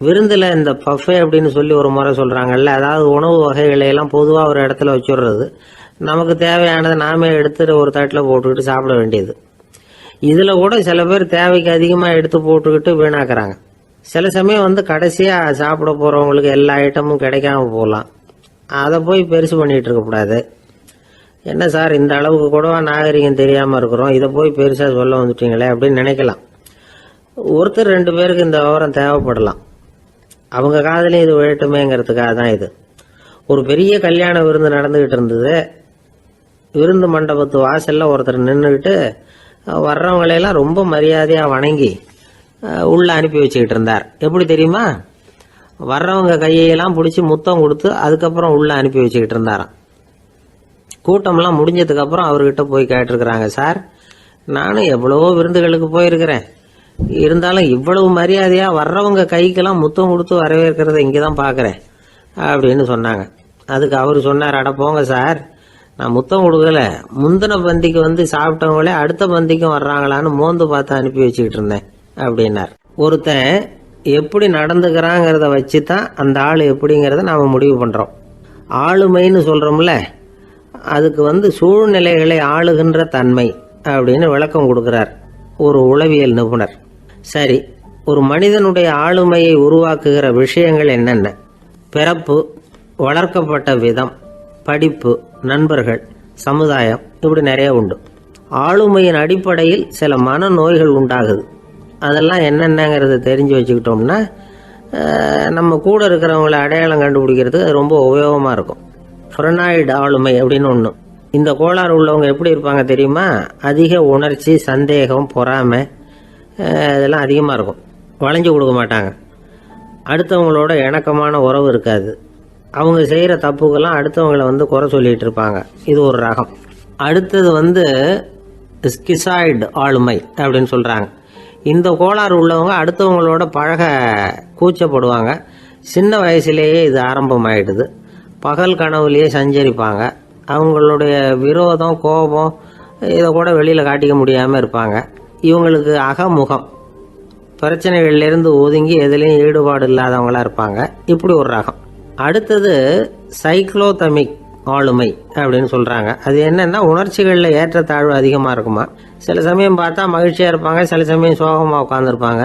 விருந்தில் இந்த பஃபே அப்படின்னு சொல்லி ஒரு முறை சொல்கிறாங்கல்ல, அதாவது உணவு வகைகளையெல்லாம் பொதுவாக ஒரு இடத்துல வச்சுடுறது, நமக்கு தேவையானதை நாமே எடுத்துட்டு ஒரு தட்டில் போட்டுக்கிட்டு சாப்பிட வேண்டியது. இதில் கூட சில பேர் தேவைக்கு அதிகமாக எடுத்து போட்டுக்கிட்டு வீணாக்குறாங்க. சில சமயம் வந்து கடைசியாக சாப்பிட போகிறவங்களுக்கு எல்லா ஐட்டமும் கிடைக்காம போகலாம். அதை போய் பெருசு பண்ணிகிட்டு இருக்கக்கூடாது. என்ன சார் இந்த அளவுக்கு கூடவா நாகரிகம் தெரியாமல் இருக்கிறோம், இதை போய் பெருசாக சொல்ல வந்துட்டீங்களே அப்படின்னு நினைக்கலாம். ஒருத்தர் 2 பேருக்கு இந்த விவரம் தேவைப்படலாம். அவங்க காதலையும் இது விழட்டுமேங்கிறதுக்காக தான் இது. ஒரு பெரிய கல்யாண விருந்து நடந்துக்கிட்டு இருந்தது. விருந்து மண்டபத்து வாசலில் ஒருத்தர் நின்றுக்கிட்டு வர்றவங்களையெல்லாம் ரொம்ப மரியாதையாக வணங்கி உள்ளே அனுப்பி வச்சுக்கிட்டு இருந்தார். எப்படி தெரியுமா? வர்றவங்க கையெல்லாம் பிடிச்சி முத்தம் கொடுத்து அதுக்கப்புறம் உள்ளே அனுப்பி வச்சுக்கிட்டு இருந்தாராம். கூட்டம்லாம் முடிஞ்சதுக்கப்புறம் அவர்கிட்ட போய் கேட்டிருக்கிறாங்க, சார் நானும் எவ்வளவோ விருந்துகளுக்கு போயிருக்கிறேன், இருந்தாலும் இவ்வளவு மரியாதையாக வர்றவங்க கைக்கெல்லாம் முத்தம் கொடுத்து வரவேற்கிறத இங்கே தான் பார்க்குறேன் அப்படின்னு சொன்னாங்க. அதுக்கு அவர் சொன்னார், அட போங்க சார், நான் முத்தம் கொடுக்கல, முந்தின பந்திக்கு வந்து சாப்பிட்டவங்களே அடுத்த பந்திக்கும் வர்றாங்களான்னு மோந்து பார்த்து அனுப்பி வச்சுக்கிட்டு இருந்தேன் அப்படின்னார். ஒருத்தன் எப்படி நடந்துக்கிறாங்கிறத வச்சு தான் அந்த ஆள் எப்படிங்கிறத நாம் முடிவு பண்ணுறோம். ஆளுமைன்னு சொல்கிறோம்ல, அதுக்கு வந்து சூழ்நிலைகளை ஆளுகின்ற தன்மை அப்படின்னு விளக்கம் கொடுக்குறார் ஒரு உளவியல் நிபுணர். சரி, ஒரு மனிதனுடைய ஆளுமையை உருவாக்குகிற விஷயங்கள் என்னென்ன? பிறப்பு, வளர்க்கப்பட்ட விதம், படிப்பு, நண்பர்கள், சமுதாயம், இப்படி நிறைய உண்டு. ஆளுமையின் அடிப்படையில் சில மனநோய்கள் உண்டாகுது. அதெல்லாம் என்னென்னங்கிறத தெரிஞ்சு வச்சுக்கிட்டோம்னா நம்ம கூட இருக்கிறவங்கள அடையாளம் கண்டுபிடிக்கிறதுக்கு அது ரொம்ப உபயோகமாக இருக்கும். ஃப்ரெனாய்டு ஆளுமை அப்படின்னு ஒன்று. இந்த கோளாறு உள்ளவங்க எப்படி இருப்பாங்க தெரியுமா? அதிக உணர்ச்சி, சந்தேகம், பொறாமை இதெல்லாம் அதிகமாக இருக்கும். வளைஞ்சு கொடுக்க மாட்டாங்க. அடுத்தவங்களோட இணக்கமான உறவு இருக்காது. அவங்க செய்கிற தப்புக்கெல்லாம் அடுத்தவங்களை வந்து குறை சொல்லிகிட்டு இருப்பாங்க. இது ஒரு ரகம். அடுத்தது வந்து ஸ்கிசாய்டு ஆளுமை அப்படின்னு சொல்கிறாங்க. இந்த கோளாறு உள்ளவங்க அடுத்தவங்களோட பழக கூச்சப்படுவாங்க. சின்ன வயசுலேயே இது ஆரம்பமாயிடுது. பகல் கனவுலேயே சஞ்சரிப்பாங்க. அவங்களுடைய விரோதம், கோபம் இதை கூட வெளியில் காட்டிக்க முடியாமல் இருப்பாங்க. இவங்களுக்கு அகமுகம், பிரச்சனைகள்லேருந்து ஒதுங்கி எதுலேயும் ஈடுபாடு இல்லாதவங்களாக இருப்பாங்க. இப்படி ஒரு ரகம். அடுத்தது சைக்ளோதமிக் ஆளுமை அப்படின்னு சொல்கிறாங்க. அது என்னென்னா உணர்ச்சிகளில் ஏற்றத்தாழ்வு அதிகமாக இருக்குமா. சில சமயம் பார்த்தா மகிழ்ச்சியாக இருப்பாங்க, சில சமயம் சோகமாக உட்காந்துருப்பாங்க.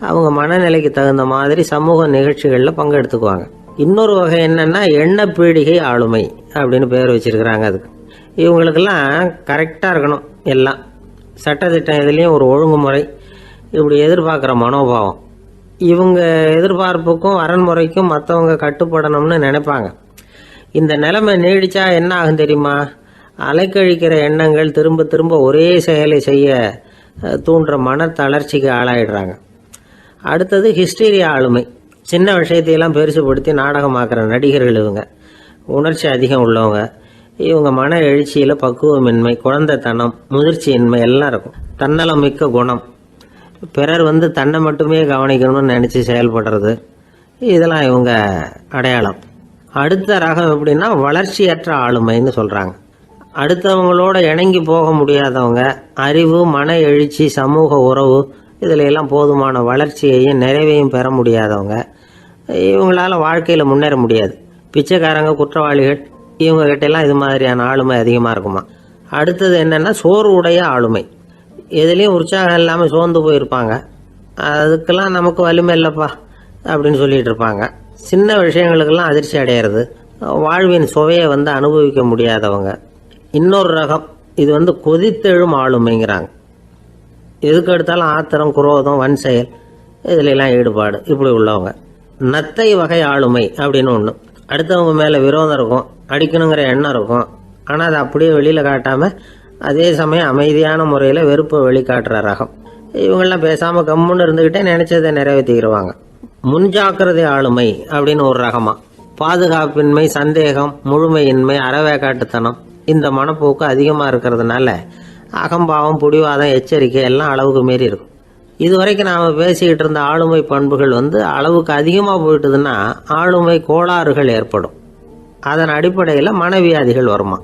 அவங்க மனநிலைக்கு தகுந்த மாதிரி சமூக நிகழ்ச்சிகளில் பங்கெடுத்துக்குவாங்க. இன்னொரு வகை என்னென்னா எண்ணப்பீடிகை ஆளுமை அப்படின்னு பேர் வச்சிருக்கிறாங்க. அதுக்கு இவங்களுக்கெல்லாம் கரெக்டாக இருக்கணும், எல்லாம் சட்டத்திட்டம் எதுலேயும் ஒரு ஒழுங்குமுறை, இப்படி எதிர்பார்க்குற மனோபாவம். இவங்க எதிர்பார்ப்புக்கும் அரண்முறைக்கும் மற்றவங்க கட்டுப்படணும்னு நினைப்பாங்க. இந்த நிலைமை நீடிச்சா என்ன ஆகும் தெரியுமா? அலைக்கழிக்கிற எண்ணங்கள் திரும்ப திரும்ப ஒரே செயலை செய்ய தூண்டுற மன தளர்ச்சிக்கு ஆளாயிடுறாங்க. அடுத்தது ஹிஸ்டீரியா ஆளுமை. சின்ன விஷயத்தையெல்லாம் பெருசுபடுத்தி நாடகமாக்குற நடிகர்கள் இவங்க. உணர்ச்சி அதிகம் உள்ளவங்க. இவங்க மன எழுச்சியில் பக்குவமின்மை, குழந்தைத்தனம், முதிர்ச்சியின்மை எல்லாம் இருக்கும். தன்னலம் மிக்க குணம். பிறர் தன்னை மட்டுமே கவனிக்கணும்னு நினச்சி செயல்படுறது, இதெல்லாம் இவங்க அடையாளம். அடுத்த ரகம் எப்படின்னா வளர்ச்சியற்ற ஆளுமைன்னு சொல்கிறாங்க. அடுத்தவங்களோட இணங்கி போக முடியாதவங்க, அறிவு, மன எழுச்சி, சமூக உறவு இதில் எல்லாம் போதுமான வளர்ச்சியையும் நிறைவையும் பெற முடியாதவங்க. இவங்களால வாழ்க்கையில் முன்னேற முடியாது. பிச்சைக்காரங்க, குற்றவாளிகள் இவங்ககிட்டெல்லாம் இது மாதிரியான ஆளுமை அதிகமாக இருக்குமா. அடுத்தது என்னென்னா சோர்வுடைய ஆளுமை. எதுலேயும் உற்சாகம் இல்லாமல் சோர்ந்து போயிருப்பாங்க. அதுக்கெல்லாம் நமக்கு வலிமை இல்லைப்பா அப்படின்னு சொல்லிட்டு இருப்பாங்க. சின்ன விஷயங்களுக்கெல்லாம் அதிர்ச்சி அடையிறது, வாழ்வின் சுவையை அனுபவிக்க முடியாதவங்க. இன்னொரு ரகம் இது கொதித்தெழும் ஆளுமைங்கிறாங்க. எதுக்கு எடுத்தாலும் ஆத்திரம், குரோதம், வன் செயல் இதிலெல்லாம் ஈடுபாடு இப்படி உள்ளவங்க. நத்தை வகை ஆளுமை அப்படின்னு ஒன்று. அடுத்தவங்க மேலே விரோதம் இருக்கும், அடிக்கணுங்கிற எண்ணம் இருக்கும். ஆனால் அதை அப்படியே வெளியில் காட்டாமல் அதே சமயம் அமைதியான முறையில் வெறுப்பை வெளிக்காட்டுற ரகம். இவங்கெல்லாம் பேசாமல் கம்முன்னு இருந்துக்கிட்டே நினைச்சதை நிறைவேற்றிக்கிடுவாங்க. முன்ஜாக்கிரதை ஆளுமை அப்படின்னு ஒரு ரகமா. பாதுகாப்பின்மை, சந்தேகம், முழுமையின்மை, அறவேக்காட்டுத்தனம் இந்த மனப்போக்கு அதிகமாக இருக்கிறதுனால அகம்பாவம், புடிவாதம், எச்சரிக்கை எல்லாம் அளவுக்கு மீறி இருக்கும். இதுவரைக்கும் நாம் பேசிக்கிட்டு இருந்த ஆளுமை பண்புகள் அளவுக்கு அதிகமாக போயிட்டுதுன்னா ஆளுமை கோளாறுகள் ஏற்படும். அதன் அடிப்படையில் மனவியாதிகள் வருமா.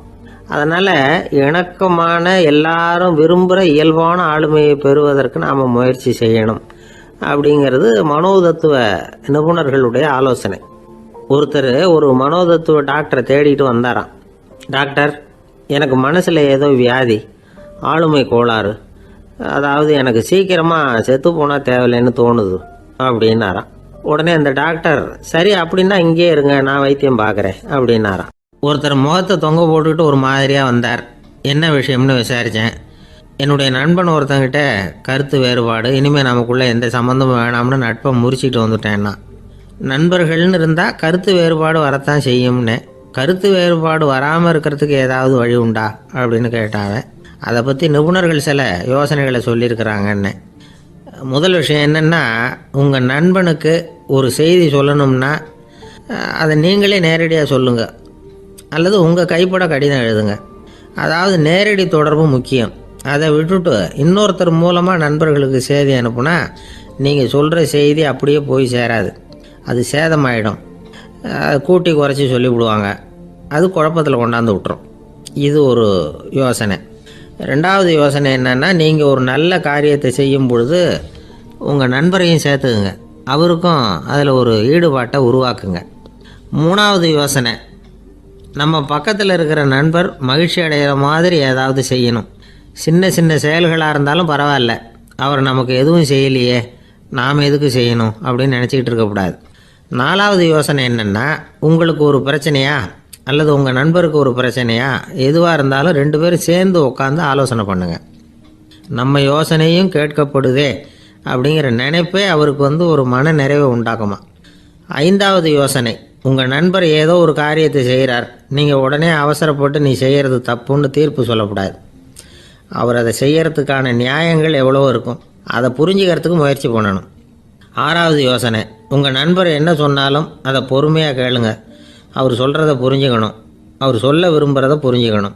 அதனால் இணக்கமான எல்லாரும் விரும்புகிற இயல்பான ஆளுமையை பெறுவதற்கு நாம் முயற்சி செய்யணும் அப்படிங்கிறது மனோதத்துவ நிபுணர்களுடைய ஆலோசனை. ஒருத்தர் ஒரு மனோதத்துவ டாக்டரை தேடிட்டு வந்தாராம். டாக்டர், எனக்கு மனசில் ஏதோ வியாதி, ஆளுமை கோளாறு, அதாவது எனக்கு சீக்கிரமாக செத்து போனால் தேவையில்லைன்னு தோணுது அப்படின்னாராம். உடனே அந்த டாக்டர், சரி அப்படின்னா இங்கே இருங்க, நான் வைத்தியம் பார்க்குறேன் அப்படின்னாராம். ஒருத்தர் முகத்தை தொங்க போட்டுக்கிட்டு ஒரு மாதிரியாக வந்தார். என்ன விஷயம்னு விசாரித்தேன். என்னுடைய நண்பன் ஒருத்தங்கிட்ட கருத்து வேறுபாடு, இனிமேல் நமக்குள்ளே எந்த சம்மந்தமும் வேணாம்னு நட்பை முறிச்சிட்டு வந்துட்டேன்னா. நண்பர்கள்னு இருந்தால் கருத்து வேறுபாடு வரத்தான் செய்யும்னு. கருத்து வேறுபாடு வராமல் இருக்கிறதுக்கு ஏதாவது வழி உண்டா அப்படின்னு கேட்டாங்க. அதை பற்றி நிபுணர்கள் சில யோசனைகளை சொல்லியிருக்கிறாங்கன்னு. முதல் விஷயம் என்னென்னா, உங்கள் நண்பனுக்கு ஒரு செய்தி சொல்லணும்னா அதை நீங்களே நேரடியாக சொல்லுங்கள், அல்லது உங்கள் கைப்பட கடிதம் எழுதுங்க. அதாவது நேரடி தொடர்பு முக்கியம். அதை விட்டுட்டு இன்னொருத்தர் மூலமாக நண்பர்களுக்கு செய்தி அனுப்புனா நீங்கள் சொல்கிற செய்தி அப்படியே போய் சேராது, அது சேதமாயிடும். கூட்டி குறைச்சி சொல்லிவிடுவாங்க, அது குழப்பத்தில் கொண்டாந்து விட்டுரும். இது ஒரு யோசனை. ரெண்டாவது யோசனை என்னென்னா, நீங்கள் ஒரு நல்ல காரியத்தை செய்யும் பொழுது உங்கள் நண்பரையும் சேர்த்துக்குங்க, அவருக்கும் அதில் ஒரு ஈடுபாட்டை உருவாக்குங்க. மூணாவது யோசனை, நம்ம பக்கத்தில் இருக்கிற நண்பர் மகிழ்ச்சி அடைகிற மாதிரி ஏதாவது செய்யணும். சின்ன சின்ன செயல்களாக இருந்தாலும் பரவாயில்ல, அவர் நமக்கு எதுவும் செய்யலையே, நாம் எதுக்கு செய்யணும் அப்படின்னு நினச்சிக்கிட்டு இருக்கக்கூடாது. நாலாவது யோசனை என்னென்னா, உங்களுக்கு ஒரு பிரச்சனையா அல்லது உங்கள் நண்பருக்கு ஒரு பிரச்சனையா, எதுவாக இருந்தாலும் 2 பேரும் சேர்ந்து உட்காந்து ஆலோசனை பண்ணுங்கள். நம்ம யோசனையும் கேட்கப்படுதே அப்படிங்கிற நினைப்பே அவருக்கு ஒரு மன நிறைவை உண்டாக்குமா. 5வது யோசனை, உங்கள் நண்பர் ஏதோ ஒரு காரியத்தை செய்கிறார், நீங்கள் உடனே அவசரப்பட்டு நீ செய்கிறது தப்புன்னு தீர்ப்பு சொல்லக்கூடாது. அவர் அதை செய்யறதுக்கான நியாயங்கள் எவ்வளோ இருக்கும், அதை புரிஞ்சுக்கிறதுக்கு முயற்சி பண்ணணும். 6வது யோசனை, உங்கள் நண்பர் என்ன சொன்னாலும் அதை பொறுமையாக கேளுங்க. அவர் சொல்கிறத புரிஞ்சுக்கணும், அவர் சொல்ல விரும்புகிறத புரிஞ்சுக்கணும்,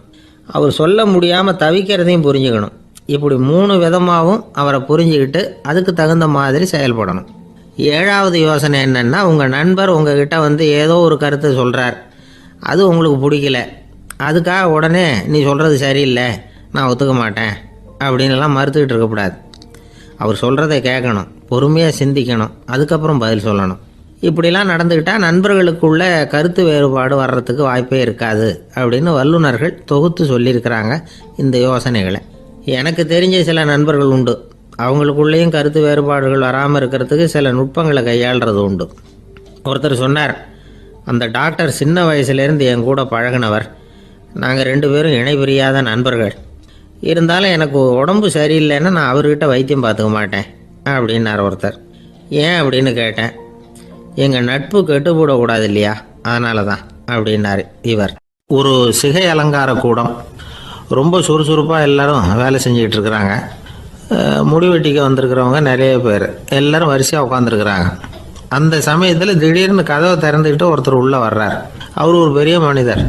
அவர் சொல்ல முடியாமல் தவிக்கிறதையும் புரிஞ்சுக்கணும். இப்படி 3 விதமாகவும் அவரை புரிஞ்சுக்கிட்டு அதுக்கு தகுந்த மாதிரி செயல்படணும். 7வது யோசனை என்னென்னா, உங்கள் நண்பர் உங்ககிட்ட ஏதோ ஒரு கருத்தை சொல்கிறார், அது உங்களுக்கு பிடிக்கல, அதுக்காக உடனே நீ சொல்கிறது சரியில்லை, நான் ஒத்துக்க மாட்டேன் அப்படின்லாம் மறுத்துக்கிட்டு இருக்கக்கூடாது. அவர் சொல்கிறத கேட்கணும், பொறுமையாக சிந்திக்கணும், அதுக்கப்புறம் பதில் சொல்லணும். இப்படிலாம் நடந்துக்கிட்டால் நண்பர்களுக்குள்ள கருத்து வேறுபாடு வர்றதுக்கு வாய்ப்பே இருக்காது அப்படின்னு வல்லுநர்கள் தொகுத்து சொல்லியிருக்கிறாங்க இந்த யோசனைகளை. எனக்கு தெரிஞ்ச சில நண்பர்கள் உண்டு, அவங்களுக்குள்ளேயும் கருத்து வேறுபாடுகள் வராமல் இருக்கிறதுக்கு சில நுட்பங்களை கையாளுறது உண்டு. ஒருத்தர் சொன்னார், அந்த டாக்டர் சின்ன வயசுலேருந்து என் கூட பழகினவர், நாங்கள் 2 பேரும் இணை பிரியாத நண்பர்கள். இருந்தாலும் எனக்கு உடம்பு சரியில்லைன்னா நான் அவர்கிட்ட வைத்தியம் பார்த்துக்க மாட்டேன் அப்படின்னார் ஒருத்தர். ஏன் அப்படின்னு கேட்டேன். எங்கள் நட்பு கெட்டுப்படக்கூடாது இல்லையா, அதனால தான் அப்படின்னாரு இவர். ஒரு சிகை அலங்கார கூடம் ரொம்ப சுறுசுறுப்பாக எல்லாரும் வேலை செஞ்சுக்கிட்டு இருக்கிறாங்க. முடிவெட்டிக்க வந்திருக்கிறவங்க நிறைய பேர் எல்லாரும் வரிசையாக உட்காந்துருக்குறாங்க. அந்த சமயத்தில் திடீர்னு கதவை திறந்துக்கிட்டு ஒருத்தர் உள்ளே வர்றார். அவர் ஒரு பெரிய மனிதர்.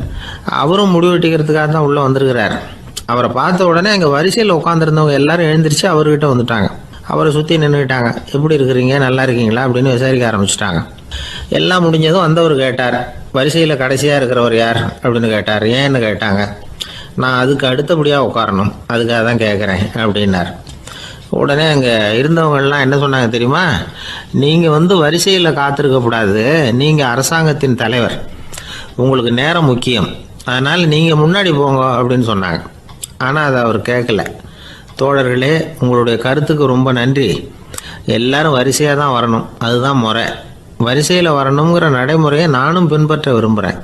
அவரும் முடிவெட்டிக்கிறதுக்காக தான் உள்ளே வந்திருக்கிறார். அவரை பார்த்த உடனே அங்கே வரிசையில் உட்காந்துருந்தவங்க எல்லாரும் எழுந்திரிச்சு அவர்கிட்ட வந்துட்டாங்க. அவரை சுற்றி நின்றுக்கிட்டாங்க. எப்படி இருக்கிறீங்க, நல்லா இருக்கீங்களா அப்படின்னு விசாரிக்க ஆரம்பிச்சிட்டாங்க. எல்லாம் முடிஞ்சதும் வந்தவர் கேட்டார், வரிசையில் கடைசியாக இருக்கிறவர் யார் அப்படின்னு கேட்டார். ஏன்னு கேட்டாங்க. நான் அதுக்கு அடுத்தபடியாக உட்காரணும், அதுக்காக தான் கேட்குறேன் அப்படின்னார். உடனே அங்கே இருந்தவங்கெல்லாம் என்ன சொன்னாங்க தெரியுமா? நீங்கள் வரிசையில் காத்திருக்கக்கூடாது, நீங்கள் அரசாங்கத்தின் தலைவர், உங்களுக்கு நேரம் முக்கியம், அதனால் நீங்கள் முன்னாடி போங்க அப்படின்னு சொன்னாங்க. ஆனால் அதை அவர் கேட்கல. தோழர்களே, உங்களுடைய கருத்துக்கு ரொம்ப நன்றி. எல்லாரும் வரிசையாக தான் வரணும், அதுதான் முறை. வரிசையில் வரணுங்கிற நடைமுறையை நானும் பின்பற்ற விரும்புகிறேன்.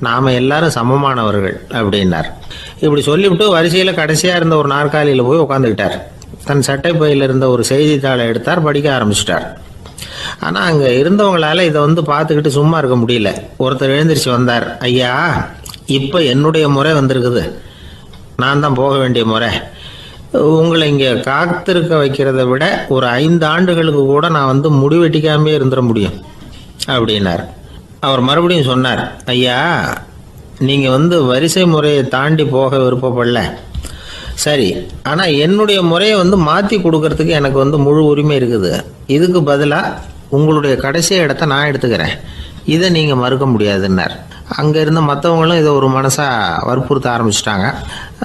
நாம் எல்லாரும் சமமானவர்கள் அப்படின்னார். இப்படி சொல்லிவிட்டு வரிசையில் கடைசியாக இருந்த ஒரு நாற்காலியில் போய் உட்காந்துக்கிட்டார். தன் சட்டை பையில் இருந்த ஒரு செய்தித்தாளை எடுத்தார், படிக்க ஆரம்பிச்சிட்டார். ஆனால் அங்கே இருந்தவங்களால இதை பார்த்துக்கிட்டு சும்மா இருக்க முடியல. ஒருத்தர் எழுந்திரிச்சு வந்தார். ஐயா, இப்போ என்னுடைய முறை வந்திருக்குது, நான் தான் போக வேண்டிய முறை. உங்களை இங்கே காத்திருக்க வைக்கிறத விட ஒரு 5 ஆண்டுகளுக்கு கூட நான் முடிவெட்டிக்காமே இருந்துட முடியும் அப்படின்னார். அவர் மறுபடியும் சொன்னார், ஐயா, நீங்கள் வரிசை முறையை தாண்டி போக விருப்பப்படல, சரி, ஆனால் என்னுடைய முறையை மாற்றி கொடுக்கறதுக்கு எனக்கு முழு உரிமை இருக்குது. இதுக்கு பதிலாக உங்களுடைய கடைசி இடத்த நான் எடுத்துக்கிறேன், இதை நீங்கள் மறுக்க முடியாதுன்னார். அங்கே இருந்த மற்றவங்களும் இதை ஒரு மனசாக வற்புறுத்த ஆரம்பிச்சிட்டாங்க.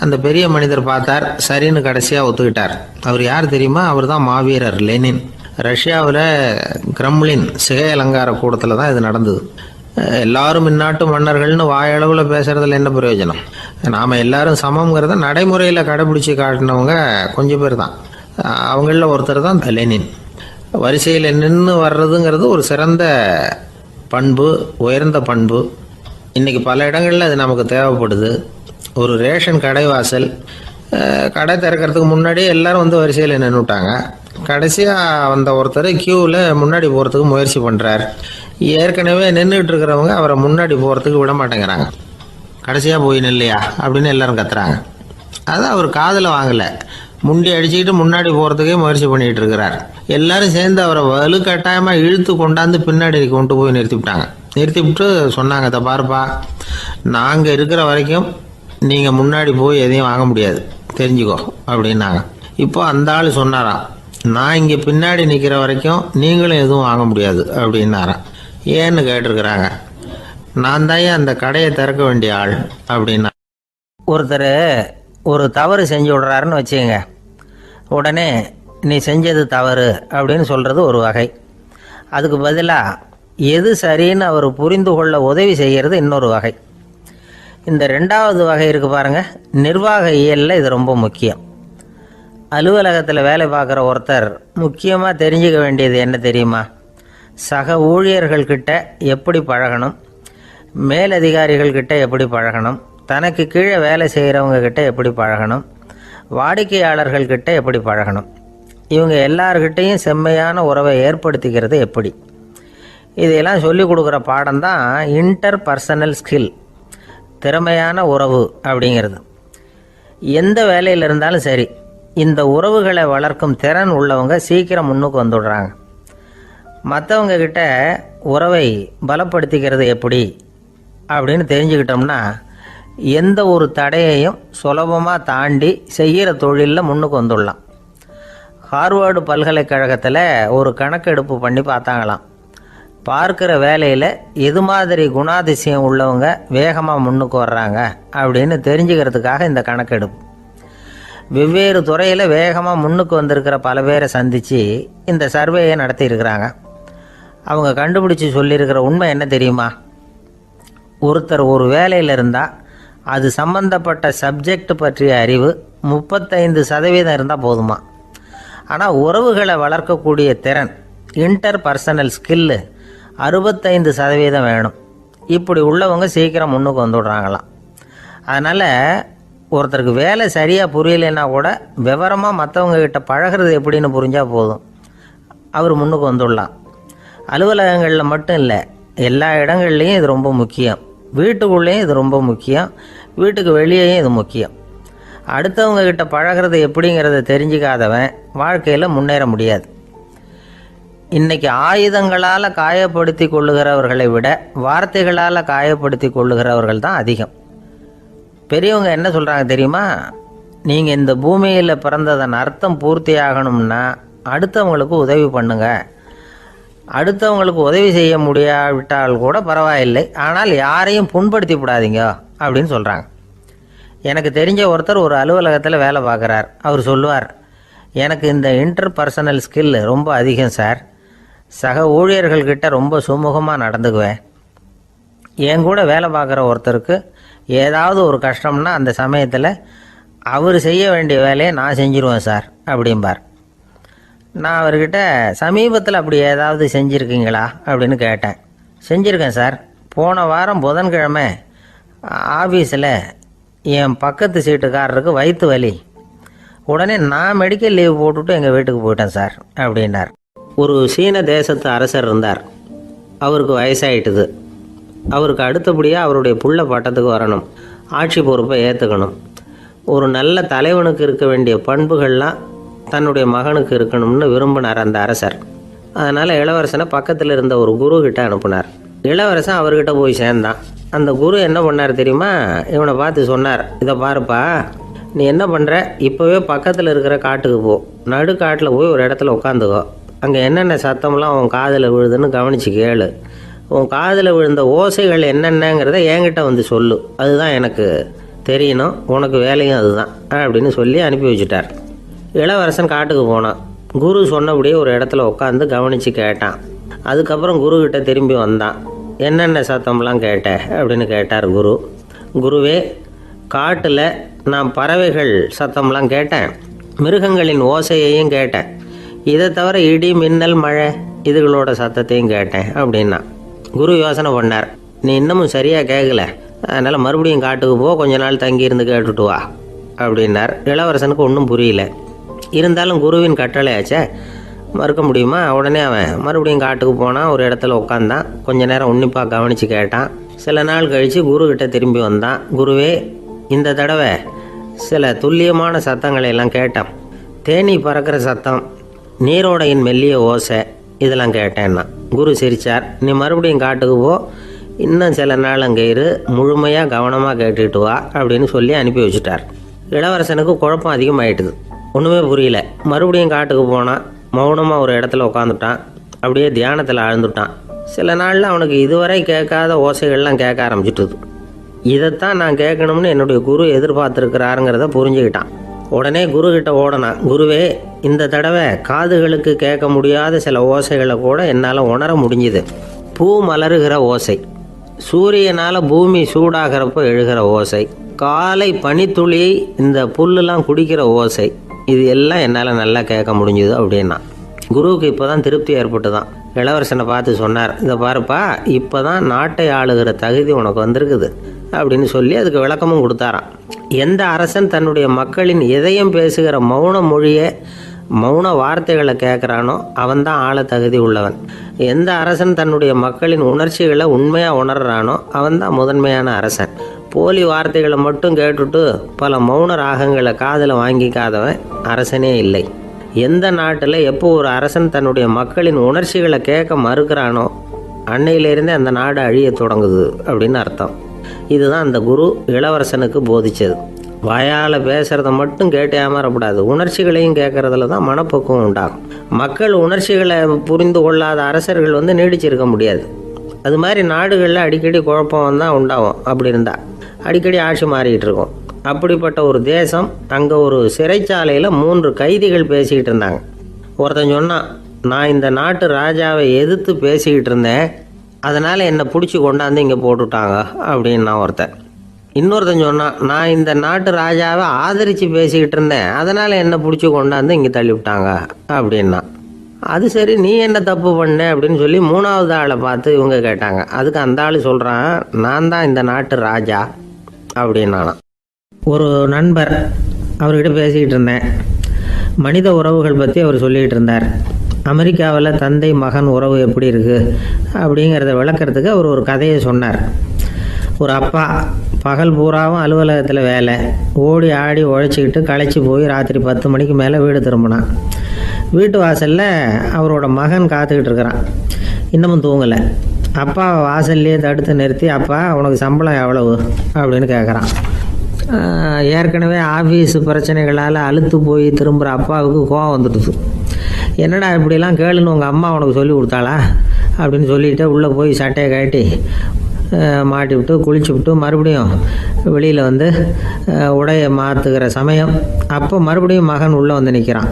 அந்த பெரிய மனிதர் பார்த்தார், சரின்னு கடைசியாக ஒத்துக்கிட்டார். அவர் யார் தெரியுமா? அவர் தான் மாவீரர் லெனின். ரஷ்யாவில் கிரெம்ளின் சிகை அலங்கார கூடத்தில் தான் இது நடந்தது. எல்லாரும் இந்நாட்டு மன்னர்கள்னு வாயளவில் பேசுறதுல என்ன பிரயோஜனம்? நாம் எல்லாரும் சமங்கிறத நடைமுறையில் கடைபிடிச்சி காட்டினவங்க கொஞ்சம் பேர் தான். அவங்களில் ஒருத்தர் தான் லெனின். வரிசையில் நின்று வர்றதுங்கிறது ஒரு சிறந்த பண்பு, உயர்ந்த பண்பு. இன்றைக்கி பல இடங்களில் அது நமக்கு தேவைப்படுது. ஒரு ரேஷன் கடை வாசல், கடை திறக்கிறதுக்கு முன்னாடியே எல்லாரும் வரிசையில் நின்றுட்டாங்க. கடைசியாக வந்த ஒருத்தர் க்யூவில் முன்னாடி போகிறதுக்கு முயற்சி பண்ணுறார். ஏற்கனவே நின்றுட்டு இருக்கிறவங்க அவரை முன்னாடி போகிறதுக்கு விட மாட்டேங்கிறாங்க. கடைசியாக போய் நில்லையா அப்படின்னு எல்லாரும் கத்துறாங்க. அது அவர் காதில் வாங்கலை. முண்டி அடிச்சுக்கிட்டு முன்னாடி போகிறதுக்கே முயற்சி பண்ணிகிட்டு இருக்கிறார். எல்லாரும் சேர்ந்து அவரை வலுக்கட்டாயமாக இழுத்து கொண்டாந்து பின்னாடி கொண்டு போய் நிறுத்திவிட்டு சொன்னாங்க, இதை பாருப்பா, நாங்கள் இருக்கிற வரைக்கும் நீங்கள் முன்னாடி போய் எதையும் வாங்க முடியாது, தெரிஞ்சுக்கோ அப்படின்னாங்க. இப்போ அந்த ஆள் சொன்னாராம், நான் இங்கே பின்னாடி நிற்கிற வரைக்கும் நீங்களும் எதுவும் வாங்க முடியாது அப்படின்னாராம். ஏன்னு கேட்டிருக்கிறாங்க. நான் தான் அந்த கடையை திறக்க வேண்டிய ஆள் அப்படின்னா. ஒருத்தர் ஒரு தவறு செஞ்சு விடுறாருன்னு வச்சுக்கோங்க. உடனே நீ செஞ்சது தவறு அப்படின்னு சொல்கிறது ஒரு வகை. அதுக்கு பதிலாக எது சரின்னு அவர் புரிந்து கொள்ள உதவி செய்கிறது இன்னொரு வகை. இந்த 2வது வகை இருக்குது பாருங்கள், நிர்வாக இயலில் இது ரொம்ப முக்கியம். அலுவலகத்தில் வேலை பார்க்குற ஒருத்தர் முக்கியமாக தெரிஞ்சுக்க வேண்டியது என்ன தெரியுமா? சக ஊழியர்கள்கிட்ட எப்படி பழகணும், மேலதிகாரிகள்கிட்ட எப்படி பழகணும், தனக்கு கீழே வேலை செய்கிறவங்க கிட்ட எப்படி பழகணும், வாடிக்கையாளர்கள்கிட்ட எப்படி பழகணும், இவங்க எல்லார்கிட்டையும் செம்மையான உறவை ஏற்படுத்திக்கிறது எப்படி, இதையெல்லாம் சொல்லிக் கொடுக்குற பாடம் தான் இன்டர் பர்சனல் ஸ்கில், திறமையான உறவு அப்படிங்கிறது. எந்த வேலையில் இருந்தாலும் சரி, இந்த உறவுகளை வளர்க்கும் திறன் உள்ளவங்க சீக்கிரம் முன்னுக்கு வந்துடுறாங்க. மற்றவங்க கிட்ட உறவை பலப்படுத்திக்கிறது எப்படி அப்படின்னு தெரிஞ்சுக்கிட்டோம்னா எந்த ஒரு தடையையும் சுலபமாக தாண்டி செய்கிற தொழிலில் முன்னுக்கு வந்துடலாம். ஹார்வர்டு பல்கலைக்கழகத்தில் ஒரு கணக்கெடுப்பு பண்ணி பார்த்தாங்களாம். பார்க்குற வேலையில் எது மாதிரி குணாதிசயம் உள்ளவங்க வேகமாக முன்னுக்கு வர்றாங்க அப்படின்னு தெரிஞ்சுக்கிறதுக்காக இந்த கணக்கெடுப்பு. வெவ்வேறு துறையில் வேகமாக முன்னுக்கு வந்திருக்கிற பல பேரை சந்தித்து இந்த சர்வேயை நடத்தியிருக்கிறாங்க. அவங்க கண்டுபிடிச்சி சொல்லியிருக்கிற உண்மை என்ன தெரியுமா? ஒருத்தர் ஒரு வேலையில் இருந்தால் அது சம்பந்தப்பட்ட சப்ஜெக்ட் பற்றிய அறிவு 35% இருந்தால் போதுமா. ஆனால் உறவுகளை வளர்க்கக்கூடிய திறன், இன்டர் பர்சனல் ஸ்கில்லு 65% வேணும். இப்படி உள்ளவங்க சீக்கிரம் முன்னுக்கு வந்துவிடுறாங்களாம். அதனால் ஒருத்தருக்கு வேலை சரியாக புரியலைன்னா கூட விவரமாக மற்றவங்கக்கிட்ட பழகிறது எப்படின்னு புரிஞ்சால் போதும், அவர் முன்னுக்கு வந்துடலாம். அலுவலகங்களில் மட்டும் இல்லை, எல்லா இடங்கள்லேயும் இது ரொம்ப முக்கியம். வீட்டுக்குள்ளேயும் இது ரொம்ப முக்கியம், வீட்டுக்கு வெளியேயும் இது முக்கியம். அடுத்தவங்க கிட்ட பழகிறது எப்படிங்கிறத தெரிஞ்சுக்காதவன் வாழ்க்கையில் முன்னேற முடியாது. இன்னைக்கு ஆயுதங்களால் காயப்படுத்தி கொள்ளுகிறவர்களை விட வார்த்தைகளால் காயப்படுத்தி கொள்ளுகிறவர்கள் தான் அதிகம். பெரியவங்க என்ன சொல்கிறாங்க தெரியுமா? நீங்கள் இந்த பூமியில் பிறந்ததன் அர்த்தம் பூர்த்தி ஆகணும்னா அடுத்தவங்களுக்கு உதவி பண்ணுங்க. அடுத்தவங்களுக்கு உதவி செய்ய முடியாவிட்டால் கூட பரவாயில்லை, ஆனால் யாரையும் புண்படுத்தி விடாதீங்க அப்படின்னு சொல்கிறாங்க. எனக்கு தெரிஞ்ச ஒருத்தர் ஒரு அலுவலகத்தில் வேலை பார்க்குறார். அவர் சொல்லுவார், எனக்கு இந்த இன்டர்பர்சனல் ஸ்கில் ரொம்ப அதிகம் சார். சக ஊழியர்கள்கிட்ட ரொம்ப சுமூகமாக நடந்துக்குவேன். என் கூட வேலை பார்க்குற ஒருத்தருக்கு ஏதாவது ஒரு கஷ்டம்னா அந்த சமயத்தில் அவர் செய்ய வேண்டிய வேலையை நான் செஞ்சுருவேன் சார் அப்படிம்பார். நான் அவர்கிட்ட சமீபத்தில் அப்படி ஏதாவது செஞ்சுருக்கீங்களா அப்படின்னு கேட்டேன். செஞ்சுருக்கேன் சார். போன வாரம் புதன்கிழமை ஆஃபீஸில் என் பக்கத்து சீட்டுக்காரருக்கு வயிற்று வலி. உடனே நான் மெடிக்கல் லீவ் போட்டுவிட்டு எங்கள் வீட்டுக்கு போயிட்டேன் சார் அப்படின்னார். ஒரு சீன தேசத்து அரசர் இருந்தார். அவருக்கு வயசாயிட்டுது. அவருக்கு அடுத்தபடியாக அவருடைய புள்ள பட்டத்துக்கு வரணும், ஆட்சி பொறுப்பை ஏற்றுக்கணும். ஒரு நல்ல தலைவனுக்கு இருக்க வேண்டிய பண்புகள்லாம் தன்னுடைய மகனுக்கு இருக்கணும்னு விரும்பினார் அந்த அரசர். அதனால் இளவரசனை பக்கத்தில் இருந்த ஒரு குரு கிட்ட அனுப்புனார். இளவரசன் அவர்கிட்ட போய் சேர்ந்தான். அந்த குரு என்ன பண்ணார் தெரியுமா? இவனை பார்த்து சொன்னார், இதை பாருப்பா, நீ என்ன பண்ணுற, இப்போவே பக்கத்தில் இருக்கிற காட்டுக்கு போ, நடுக்காட்டில் போய் ஒரு இடத்துல உட்காந்துக்கோ. அங்கே என்னென்ன சத்தம்லாம் உன் காதில் விழுதுன்னு கவனித்து கேளு. உன் காதில் விழுந்த ஓசைகள் என்னென்னங்கிறத என்கிட்ட வந்து சொல்லு, அதுதான் எனக்கு தெரியணும், உனக்கு வேலையும் அதுதான் அப்படின்னு சொல்லி அனுப்பி வச்சுட்டார். இளவரசன் காட்டுக்கு போனான். குரு சொன்னபடியே ஒரு இடத்துல உட்காந்து கவனித்து கேட்டான். அதுக்கப்புறம் குருக்கிட்ட திரும்பி வந்தான். என்னென்ன சத்தம்லாம் கேட்ட அப்படின்னு கேட்டார் குரு. குருவே, காட்டில் நான் பறவைகள் சத்தம்லாம் கேட்டேன், மிருகங்களின் ஓசையையும் கேட்டேன், இதை தவிர இடி மின்னல் மழை இதுகளோட சத்தத்தையும் கேட்டேன் அப்படின்னா. குரு யோசனை பண்ணார், நீ இன்னமும் சரியாக கேட்கல, அதனால் மறுபடியும் காட்டுக்கு போ, கொஞ்ச நாள் தங்கியிருந்து கேட்டுட்டு வா அப்படின்னார். இளவரசனுக்கு ஒன்றும் புரியல. இருந்தாலும் குருவின் கட்டளையாச்சே, மறுக்க முடியுமா? உடனே அவன் மறுபடியும் காட்டுக்கு போனான். ஒரு இடத்துல உட்காந்தான். கொஞ்ச நேரம் உன்னிப்பாக கவனித்து கேட்டான். சில நாள் கழித்து குருக்கிட்ட திரும்பி வந்தான். குருவே, இந்த தடவை சில துல்லியமான சத்தங்களை எல்லாம் கேட்டான். தேனி பறக்கிற சத்தம், நீரோடையின் மெல்லிய ஓசை, இதெல்லாம் கேட்டேன்னா. குரு சிரித்தார். நீ மறுபடியும் காட்டுக்கு போ, இன்னும் சில நாள் அங்கே இரு, முழுமையாக கவனமாக கேட்டுக்கிட்டு வா அப்படின்னு சொல்லி அனுப்பி வச்சுட்டார். இளவரசனுக்கு குழப்பம் அதிகமாகிட்டுது. ஒன்றுமே புரியல. மறுபடியும் காட்டுக்கு போனான். மௌனமாக ஒரு இடத்துல உட்காந்துட்டான். அப்படியே தியானத்தில் ஆழ்ந்துட்டான். சில நாளில் அவனுக்கு இதுவரை கேட்காத ஓசைகள்லாம் கேட்க ஆரம்பிச்சிட்டுது. இதைத்தான் நான் கேட்கணும்னு என்னுடைய குரு எதிர்பார்த்துருக்கிறாருங்கிறத புரிஞ்சுக்கிட்டான். உடனே குருக்கிட்ட ஓடனான். குருவே, இந்த தடவை காதுகளுக்கு கேட்க முடியாத சில ஓசைகளை கூட என்னால் உணர முடிஞ்சுது. பூ மலருகிற ஓசை, சூரியனால் பூமி சூடாகிறப்போ எழுகிற ஓசை, காலை பனித்துளி இந்த புல்லுலாம் குடிக்கிற ஓசை, இது எல்லாம் என்னால் நல்லா கேட்க முடிஞ்சுது அப்படின்னா. குருவுக்கு இப்போ தான் திருப்தி ஏற்பட்டு தான். இளவரசனை பார்த்து சொன்னார், இதை பாருப்பா, இப்போ தான் நாட்டை ஆளுகிற தகுதி உனக்கு வந்திருக்குது அப்படின்னு சொல்லி அதுக்கு விளக்கமும் கொடுத்தாராம். எந்த அரசன் தன்னுடைய மக்களின் இதயம் பேசுகிற மௌன மொழியை, மௌன வார்த்தைகளை கேட்குறானோ அவன்தான் ஆள தகுதி உள்ளவன். எந்த அரசன் தன்னுடைய மக்களின் உணர்ச்சிகளை உண்மையாக உணர்றானோ அவன்தான் முதன்மையான அரசன். போலி வார்த்தைகளை மட்டும் கேட்டுட்டு பல மௌன ராகங்களை காதில் வாங்கிக்காதவன் அரசனே இல்லை. எந்த நாட்டில் எப்போ ஒரு அரசன் தன்னுடைய மக்களின் உணர்ச்சிகளை கேட்க மறுக்கிறானோ அன்னையிலேருந்தே அந்த நாடு அழிய தொடங்குது அப்படின்னு அர்த்தம். இதுதான் அந்த குரு இளவரசனுக்கு போதிச்சது. வாயால் பேசுகிறத மட்டும் கேட்டு ஏமாறக்கூடாது, உணர்ச்சிகளையும் கேட்கறதுல தான் மனப்பக்குவம் உண்டாகும். மக்கள் உணர்ச்சிகளை புரிந்து கொள்ளாத அரசர்கள் நீடிச்சிருக்க முடியாது. அது மாதிரி நாடுகளில் அடிக்கடி குழப்பம் தான் உண்டாகும். அப்படி இருந்தால் அடிக்கடி ஆட்சி மாறிக்கிட்டு இருக்கும். அப்படிப்பட்ட ஒரு தேசம், அங்கே ஒரு சிறைச்சாலையில் 3 கைதிகள் பேசிக்கிட்டு இருந்தாங்க. ஒருத்தன் சொன்னான், நான் இந்த நாட்டு ராஜாவை எதிர்த்து பேசிக்கிட்டு இருந்தேன், அதனால் என்னை பிடிச்சி கொண்டாந்து இங்கே போட்டுட்டாங்க அப்படின்னா ஒருத்தன். இன்னொருத்தன் சொன்னான், நான் இந்த நாட்டு ராஜாவை ஆதரித்து பேசிக்கிட்டு இருந்தேன், அதனால் என்னை பிடிச்சி கொண்டாந்து இங்கே தள்ளிவிட்டாங்க அப்படின்னா. அது சரி, நீ என்ன தப்பு பண்ண அப்படின்னு சொல்லி 3வது ஆளை பார்த்து இவங்க கேட்டாங்க. அதுக்கு அந்த ஆள் சொல்கிறான், நான் தான் இந்த நாட்டு ராஜா அப்படின்னானா. ஒரு நண்பர், அவர்கிட்ட பேசிக்கிட்டு இருந்தேன். மனித உறவுகள் பற்றி அவர் சொல்லிகிட்டு இருந்தார். அமெரிக்காவில் தந்தை மகன் உறவு எப்படி இருக்குது அப்படிங்கிறத விளக்கிறதுக்கு அவர் ஒரு கதையை சொன்னார். ஒரு அப்பா பகல் பூராவும் அலுவலகத்தில் வேலை, ஓடி ஆடி உழைச்சிக்கிட்டு களைச்சி போய் ராத்திரி 10 மணிக்கு மேலே வீடு திரும்பினான். வீட்டு வாசலில் அவரோட மகன் காத்துக்கிட்டு இருக்கிறான். இன்னமும் தூங்கலை. அப்பா வாசல்லையே தடுத்து நிறுத்தி, அப்பா உனக்கு சம்பளம் எவ்வளவு அப்படின்னு கேட்குறான். ஏற்கனவே ஆஃபீஸ் பிரச்சனைகளால் அலுத்து போய் திரும்புகிற அப்பாவுக்கு கோவம் வந்துடுது. என்னடா இப்படிலாம் கேளுன்னு உங்கள் அம்மா உனக்கு சொல்லி கொடுத்தாளா அப்படின்னு சொல்லிவிட்டு உள்ளே போய் சட்டையை கட்டி மாட்டி விட்டு குளிச்சு விட்டு மறுபடியும் வெளியில் வந்து உடையை மாற்றுகிற சமயம் அப்போ மறுபடியும் மகன் உள்ளே வந்து நிற்கிறான்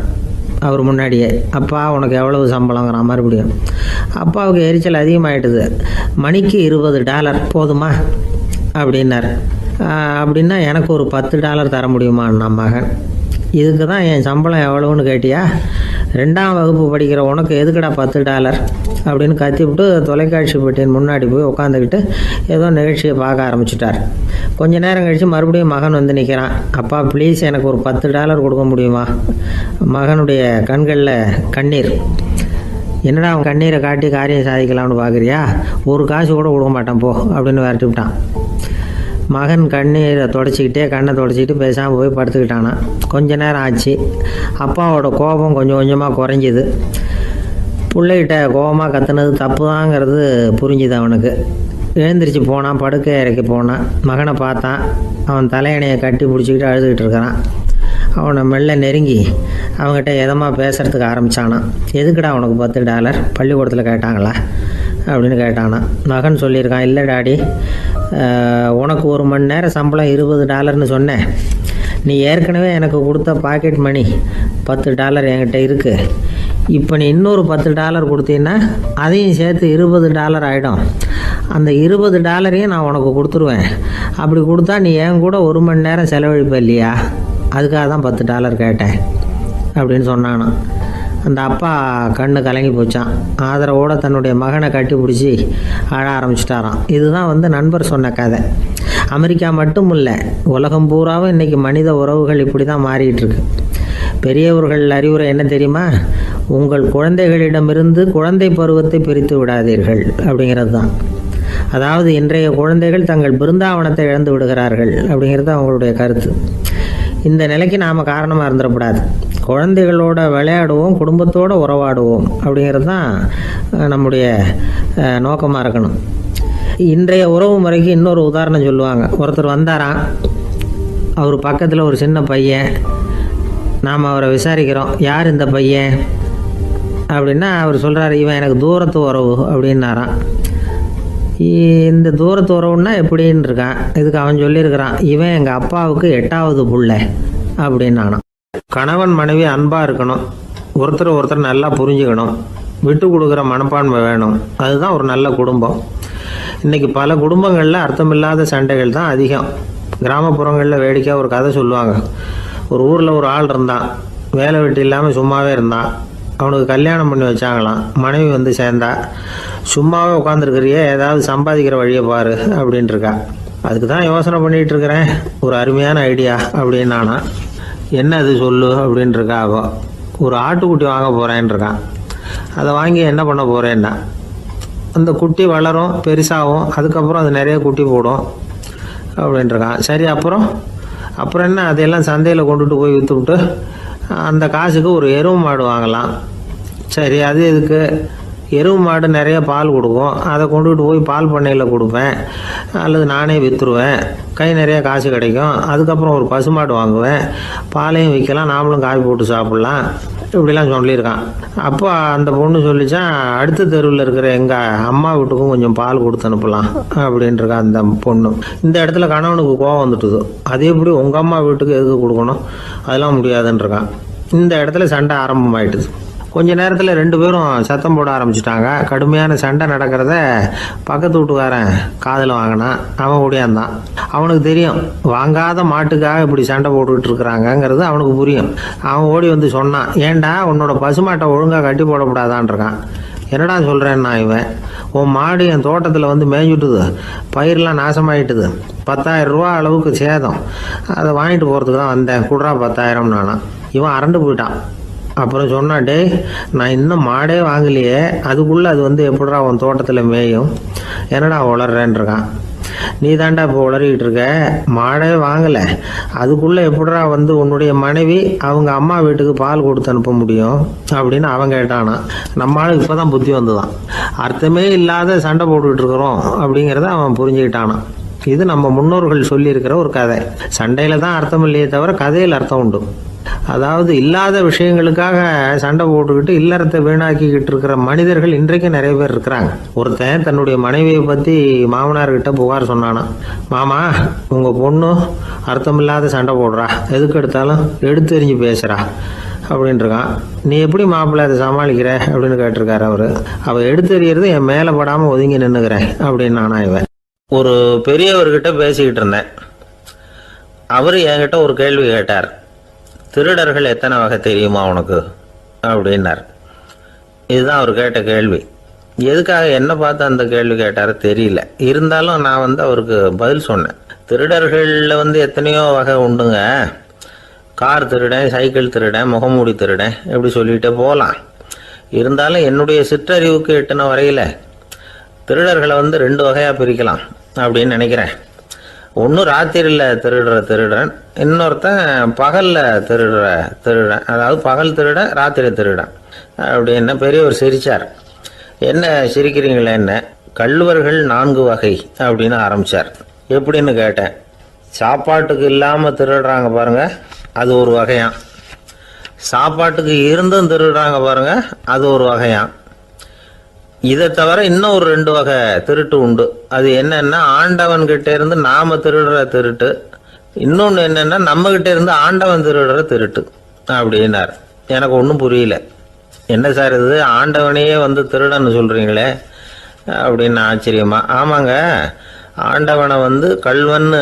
அவர் முன்னாடியே. அப்பா உனக்கு எவ்வளவு சம்பளங்கிறான் மறுபடியும். அப்பாவுக்கு எரிச்சல் அதிகமாகிட்டுது. மணிக்கு $20 போதுமா அப்படின்னார். அப்படின்னா எனக்கு ஒரு $10 தர முடியுமான்னா மகன். இதுக்கு தான் என் சம்பளம் எவ்வளவுன்னு கேட்டியா? 2ஆம் வகுப்பு படிக்கிற உனக்கு எதுக்குடா $10 அப்படின்னு கத்திவிட்டு தொலைக்காட்சி பெட்டியின் முன்னாடி போய் உட்காந்துக்கிட்டு ஏதோ நிகழ்ச்சியை பார்க்க ஆரம்பிச்சிட்டார். கொஞ்ச நேரம் கழித்து மறுபடியும் மகன் வந்து நிற்கிறான். அப்பா ப்ளீஸ் எனக்கு ஒரு $10 கொடுக்க முடியுமா? மகனுடைய கண்களில் கண்ணீர். என்னடா அவன் கண்ணீரை காட்டி காரியம் சாதிக்கலாம்னு பார்க்குறியா? ஒரு காசு கூட கொடுக்க மாட்டான் போ அப்படின்னு விரட்டி விட்டான். மகன் கண்ணீரை தொடச்சிக்கிட்டே கண்ணை தொடச்சிக்கிட்டு பேசாமல் போய் படுத்துக்கிட்டானா. கொஞ்ச நேரம் ஆச்சு. அப்பாவோட கோபம் கொஞ்சம் கொஞ்சமாக குறைஞ்சிது. பிள்ளைகிட்ட கோபமாக கத்துனது தப்பு தாங்கிறது புரிஞ்சுது அவனுக்கு. எழுந்திரிச்சு போனான், படுக்கை இறக்கி போனான். மகனை பார்த்தான். அவன் தலையணையை கட்டி பிடிச்சிக்கிட்டு அழுதுகிட்டு இருக்கிறான். அவனை மெல்ல நெருங்கி அவங்ககிட்ட எதமாக பேசுகிறதுக்கு ஆரம்பித்தானான். எதுக்குடா உனக்கு $10 பள்ளிக்கூடத்தில் கேட்டாங்களா அப்படின்னு கேட்டானா. மகன் சொல்லியிருக்கான், இல்லை டாடி, உனக்கு 1 மணி நேரம் சம்பளம் $20ன்னு சொன்னேன். நீ ஏற்கனவே எனக்கு கொடுத்த பாக்கெட் மணி $10 என்கிட்ட இருக்குது. இப்போ நீ இன்னொரு $10 கொடுத்தீங்கன்னா அதையும் சேர்த்து $20 ஆகிடும். அந்த $20 நான் உனக்கு கொடுத்துருவேன். அப்படி கொடுத்தா நீ என் கூட 1 மணி நேரம் செலவழிப்ப இல்லையா? அதுக்காக தான் $10 கேட்டேன் அப்படின்னு சொன்னானான். அந்த அப்பா கண்ணு கலங்கி போச்சான். ஆதரவோடு தன்னுடைய மகனை கட்டி பிடிச்சி அழ ஆரம்பிச்சிட்டாராம். இதுதான் நண்பர் சொன்ன கதை. அமெரிக்கா மட்டும் இல்லை, உலகம் பூராவும் இன்றைக்கி மனித உறவுகள் இப்படி தான் மாறிட்டு இருக்கு. பெரியவர்கள் அறிவுரை என்ன தெரியுமா? உங்கள் குழந்தைகளிடமிருந்து குழந்தை பருவத்தை பிரித்து விடாதீர்கள் அப்படிங்கிறது தான். அதாவது இன்றைய குழந்தைகள் தங்கள் பிருந்தாவனத்தை இழந்து விடுகிறார்கள் அப்படிங்கிறது அவங்களுடைய கருத்து. இந்த நிலைக்கு நாம் காரணமாக இருந்துடக்கூடாது. குழந்தைகளோட விளையாடுவோம், குடும்பத்தோடு உறவாடுவோம் அப்படிங்கிறது தான் நம்முடைய நோக்கமாக இருக்கணும். இன்றைய உறவு முறைக்கு இன்னொரு உதாரணம் சொல்லுவாங்க. ஒருத்தர் வந்தாராம். அவர் பக்கத்தில் ஒரு சின்ன பையன். நாம் அவரை விசாரிக்கிறோம், யார் இந்த பையன் அப்படின்னா அவர் சொல்கிறார், இவன் எனக்கு தூரத்து உறவு அப்படின்னாராம். இந்த தூரத்து உறவுன்னா எப்படின்னு இருக்கான். இதுக்கு அவன் சொல்லியிருக்கிறான், இவன் எங்கள் அப்பாவுக்கு 8வது பிள்ளை அப்படின்னானான். கணவன் மனைவி அன்பாக இருக்கணும், ஒருத்தர் நல்லா புரிஞ்சுக்கணும், விட்டு கொடுக்குற மனப்பான்மை வேணும். அதுதான் ஒரு நல்ல குடும்பம். இன்றைக்கி பல குடும்பங்களில் அர்த்தமில்லாத சண்டைகள் தான் அதிகம். கிராமப்புறங்களில் வேடிக்கையாக ஒரு கதை சொல்லுவாங்க. ஒரு ஊரில் ஒரு ஆள் இருந்தான். வேலை வெட்டி இல்லாமல் சும்மாவே இருந்தான். அவனுக்கு கல்யாணம் பண்ணி வச்சாங்களாம். மனைவி வந்து சேர்ந்தா. சும்மாவே உட்காந்துருக்கிறியே, ஏதாவது சம்பாதிக்கிற வழியை பாரு அப்படின்ட்டுருக்கா. அதுக்கு தான் யோசனை பண்ணிகிட்டு இருக்கிறேன், ஒரு அருமையான ஐடியா அப்படின்னானா. என்ன அது சொல்லு அப்படின்ட்டுருக்கா. அவன் ஒரு ஆட்டுக்குட்டி வாங்க போகிறேன்னு இருக்கான். அதை வாங்கி என்ன பண்ண போகிறேன்னா, அந்த குட்டி வளரும், பெருசாகும், அதுக்கப்புறம் அது நிறைய குட்டி போடும் அப்படின்ட்டுருக்கான். சரி, அப்புறம் என்ன, அதையெல்லாம் சந்தையில் கொண்டுட்டு போய் விற்றுவிட்டு அந்த காசுக்கு ஒரு எருவு மாடு வாங்கலாம். சரி, அது எதுக்கு? எருவு மாடு நிறைய பால் கொடுக்கும், அதை கொண்டுகிட்டு போய் பால் பண்ணையில் கொடுப்பேன், அல்லது நானே விற்றுருவேன், கை நிறைய காசு கிடைக்கும். அதுக்கப்புறம் ஒரு பசுமாடு வாங்குவேன், பாலையும் விற்கலாம், நாமளும் காய் போட்டு சாப்பிட்லாம், இப்படிலாம் சொல்லியிருக்கான். அப்போ அந்த பொண்ணு சொல்லிச்சான், அடுத்த தெருவில் இருக்கிற எங்கள் அம்மா வீட்டுக்கும் கொஞ்சம் பால் கொடுத்து அனுப்பலாம் அப்படின்ட்டுருக்கா அந்த பொண்ணு. இந்த இடத்துல கணவனுக்கு கோவம் வந்துட்டுது. அதே எப்படி உங்கள் அம்மா வீட்டுக்கு எதுக்கு கொடுக்கணும், அதெல்லாம் முடியாதுன்றிருக்கான். இந்த இடத்துல சண்டை ஆரம்பமாயிட்டுது. கொஞ்ச நேரத்தில் 2 பேரும் சத்தம் போட ஆரம்பிச்சிட்டாங்க. கடுமையான சண்டை நடக்கிறத பக்கத்து வீட்டுக்காரன் காதில் வாங்கினான். அவன் ஓடியாந்தான். அவனுக்கு தெரியும், வாங்காத மாட்டுக்காக இப்படி சண்டை போட்டுக்கிட்டு இருக்கிறாங்கங்கிறது அவனுக்கு புரியும். அவன் ஓடி வந்து சொன்னான், ஏண்டா உன்னோட பசுமாட்டை ஒழுங்காக கட்டி போடக்கூடாதான்ருக்கான். என்னடா சொல்கிறேன்னா, இவன் உன் மாடு என் தோட்டத்தில் வந்து மேய்ஞ்சுட்டுது, பயிரெலாம் நாசமாயிட்டுது, 10,000 ரூபா அளவுக்கு சேதம், அதை வாங்கிட்டு போகிறதுக்கு தான் வந்தேன், குடுறா 10,000 நானா. இவன் அரண்டு போயிட்டான். அப்புறம் சொன்னான், டே நான் இன்னும் மாடே வாங்கலையே, அதுக்குள்ளே அது வந்து எப்படிடா உன் தோட்டத்தில் மேயும், என்னடா வளர்றேன்ருக்கான். நீ தாண்டா இப்போ உளறிக்கிட்டு இருக்க, மாடே வாங்கலை, அதுக்குள்ளே எப்படிடா வந்து உன்னுடைய மனைவி அவங்க அம்மா வீட்டுக்கு பால் கொடுத்து அனுப்ப முடியும் அப்படின்னு அவன் கேட்டானா. நம்மளால இப்போ தான் புத்தி வந்துதான், அர்த்தமே இல்லாத சண்டை போட்டுக்கிட்டு இருக்கிறோம் அப்படிங்கிறத அவன் புரிஞ்சுக்கிட்டானான். இது நம்ம முன்னோர்கள் சொல்லியிருக்கிற ஒரு கதை. சண்டையில் தான் அர்த்தம் இல்லையே தவிர கதையில் அர்த்தம் உண்டு. அதாவது இல்லாத விஷயங்களுக்காக சண்டை போட்டுக்கிட்டு இல்லறத்தை வீணாக்கிக்கிட்டு இருக்கிற மனிதர்கள் இன்றைக்கு நிறைய பேர் இருக்கிறாங்க. ஒருத்தன் தன்னுடைய மனைவியை பற்றி மாமனார்கிட்ட புகார் சொன்னானா, மாமா உங்கள் பொண்ணு அர்த்தமில்லாத சண்டை போடுறா, எதுக்கு எடுத்தாலும் எடுத்தெறிஞ்சு பேசுகிறா அப்படின்ட்டுருக்கான். நீ எப்படி மாப்பிள்ளை அதை சமாளிக்கிற அப்படின்னு கேட்டிருக்காரு அவர். அவள் எடுத்தெறியறது என் மேலே படாமல் ஒதுங்கி நின்றுக்கிறேன் அப்படின்னு நானா இவன். ஒரு பெரியவர்கிட்ட பேசிக்கிட்டு இருந்தேன். அவர் என்கிட்ட ஒரு கேள்வி கேட்டார். திருடர்கள் எத்தனை வகை தெரியுமா உனக்கு அப்படின்னார். இதுதான் அவர் கேட்ட கேள்வி. எதுக்காக என்ன பார்த்து அந்த கேள்வி கேட்டார தெரியல. இருந்தாலும் நான் அவருக்கு பதில் சொன்னேன். திருடர்களில் எத்தனையோ வகை உண்டுங்க. கார் திருடன், சைக்கிள் திருடன், முகமூடி திருடன், எப்படி சொல்லிகிட்டே போகலாம். இருந்தாலும் என்னுடைய சிற்றறிவுக்கு எட்டின வரையில் திருடர்களை 2 வகையாக பிரிக்கலாம் அப்படின்னு நினைக்கிறேன். ஒன்று ராத்திரியில் திருடுற திருடன், இன்னொருத்தன் பகலில் திருடுற திருடன். அதாவது பகல் திருடன், ராத்திரி திருடன் அப்படின்னு பெரியவர் சிரித்தார். என்ன சிரிக்கிறீங்களே, என்ன கள்வர்கள் 4 வகை அப்படின்னு ஆரம்பித்தார். எப்படின்னு கேட்டேன். சாப்பாட்டுக்கு இல்லாமல் திருடுறாங்க பாருங்க, அது ஒரு வகையான். சாப்பாட்டுக்கு இருந்தும் திருடுறாங்க பாருங்க, அது ஒரு வகையான். இதை தவிர இன்னும் ஒரு 2 வகை திருட்டு உண்டு. அது என்னன்னா, ஆண்டவன்கிட்ட இருந்து நாம திருடுற திருட்டு, இன்னொன்று என்னன்னா நம்ம கிட்ட இருந்து ஆண்டவன் திருடுற திருட்டு அப்படின்னார். எனக்கு ஒன்றும் புரியல. என்ன சார் இது, ஆண்டவனையே திருடன்னு சொல்றீங்களே அப்படின்னு ஆச்சரியமா. ஆமாங்க, ஆண்டவனை கல்வன்னு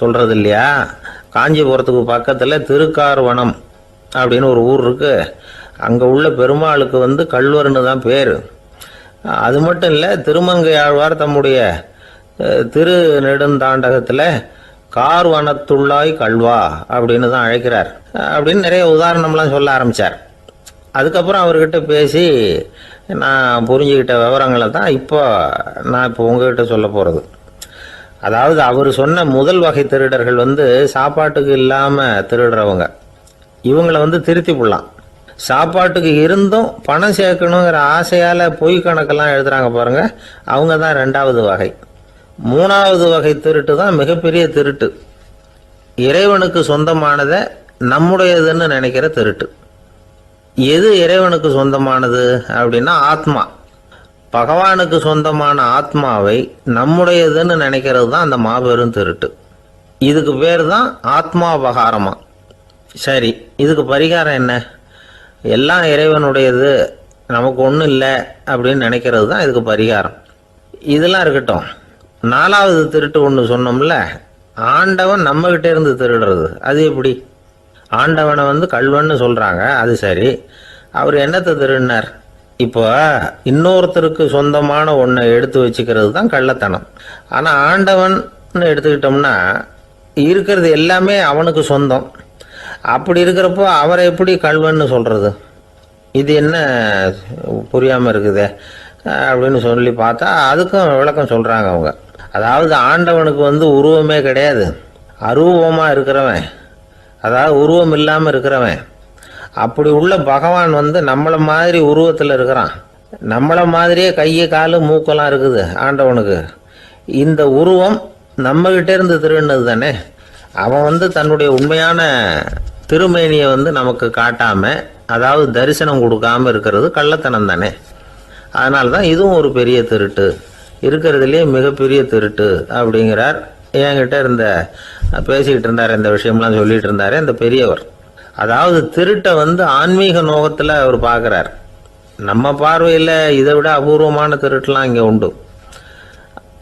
சொல்றது இல்லையா. காஞ்சிபுரத்துக்கு பக்கத்தில் திருக்கார்வனம் அப்படின்னு ஒரு ஊர் இருக்கு. அங்கே உள்ள பெருமாளுக்கு கல்வர்னு தான் பேர். அது மட்டும் இல்லை, திருமங்கையாழ்வார் தம்முடைய திரு நெடுந்தாண்டகத்தில் கார்வனத்துள்ளாய் கல்வா அப்படின்னு தான் அழைக்கிறார் அப்படின்னு நிறைய உதாரணம்லாம் சொல்ல ஆரம்பித்தார். அதுக்கப்புறம் அவர்கிட்ட பேசி நான் புரிஞ்சுக்கிட்ட விவரங்களை தான் நான் இப்போ உங்ககிட்ட சொல்ல போகிறது. அதாவது அவர் சொன்ன முதல் வகை திருடர்கள் சாப்பாட்டுக்கு இல்லாமல் திருடுறவங்க. இவங்களை திருத்தி போடலாம். சாப்பாட்டுக்கு இருந்தும் பணம் சேர்க்கணுங்கிற ஆசையால் பொய் கணக்கெல்லாம் எழுதுறாங்க பாருங்க, அவங்க தான் 2வது வகை. 3வது வகை திருட்டு தான் மிகப்பெரிய திருட்டு. இறைவனுக்கு சொந்தமானதை நம்முடையதுன்னு நினைக்கிற திருட்டு. எது இறைவனுக்கு சொந்தமானது அப்படின்னா ஆத்மா. பகவானுக்கு சொந்தமான ஆத்மாவை நம்முடையதுன்னு நினைக்கிறது தான் அந்த மாபெரும் திருட்டு. இதுக்கு பேர் தான் ஆத்மாபகாரமா. சரி, இதுக்கு பரிகாரம் என்ன? எல்லாம் இறைவனுடையது, நமக்கு ஒன்றும் இல்லை அப்படின்னு நினைக்கிறது தான் இதுக்கு பரிகாரம். இதெல்லாம் இருக்கட்டும். 4வது திருட்டு ஒன்று சொன்னோம்ல, ஆண்டவன் நம்மகிட்ட இருந்து திருடுறது. அது எப்படி? ஆண்டவனை கல்வன்னு சொல்கிறாங்க, அது சரி. அவர் என்னத்தை திருடினார்? இப்போ இன்னொருத்தருக்கு சொந்தமான ஒன்றை எடுத்து வச்சுக்கிறது தான் கள்ளத்தனம். ஆனால் ஆண்டவன் எடுத்துக்கிட்டோம்னா இருக்கிறது எல்லாமே அவனுக்கு சொந்தம். அப்படி இருக்கிறப்போ அவரை எப்படி கல்வன்னு சொல்கிறது? இது என்ன புரியாமல் இருக்குதே அப்படின்னு சொல்லி பார்த்தா அதுக்கும் விளக்கம் சொல்கிறாங்க அவங்க. அதாவது ஆண்டவனுக்கு உருவமே கிடையாது, அரூபமாக இருக்கிறவன், அதாவது உருவம் இல்லாமல் இருக்கிறவன். அப்படி உள்ள பகவான் நம்மளை மாதிரி உருவத்தில் இருக்கிறான். நம்மளை மாதிரியே கையை காலு மூக்கெல்லாம் இருக்குது ஆண்டவனுக்கு. இந்த உருவம் நம்மகிட்ட இருந்து திருடினது தானே. அவன் தன்னுடைய உண்மையான திருமேனியை நமக்கு காட்டாம, அதாவது தரிசனம் கொடுக்காம இருக்கிறது கள்ளத்தனம் தானே. அதனால தான் இதுவும் ஒரு பெரிய திருட்டு, இருக்கிறதுலேயே மிகப்பெரிய திருட்டு அப்படிங்கிறார். என்கிட்ட பேசிக்கிட்டு இருந்தார், இந்த விஷயம்லாம் சொல்லிட்டு இருந்தாரு அந்த பெரியவர். அதாவது திருட்டை ஆன்மீக நோகத்தில் அவர் பார்க்குறார். நம்ம பார்வையில் இதை விட அபூர்வமான திருட்டுலாம் இங்கே உண்டு.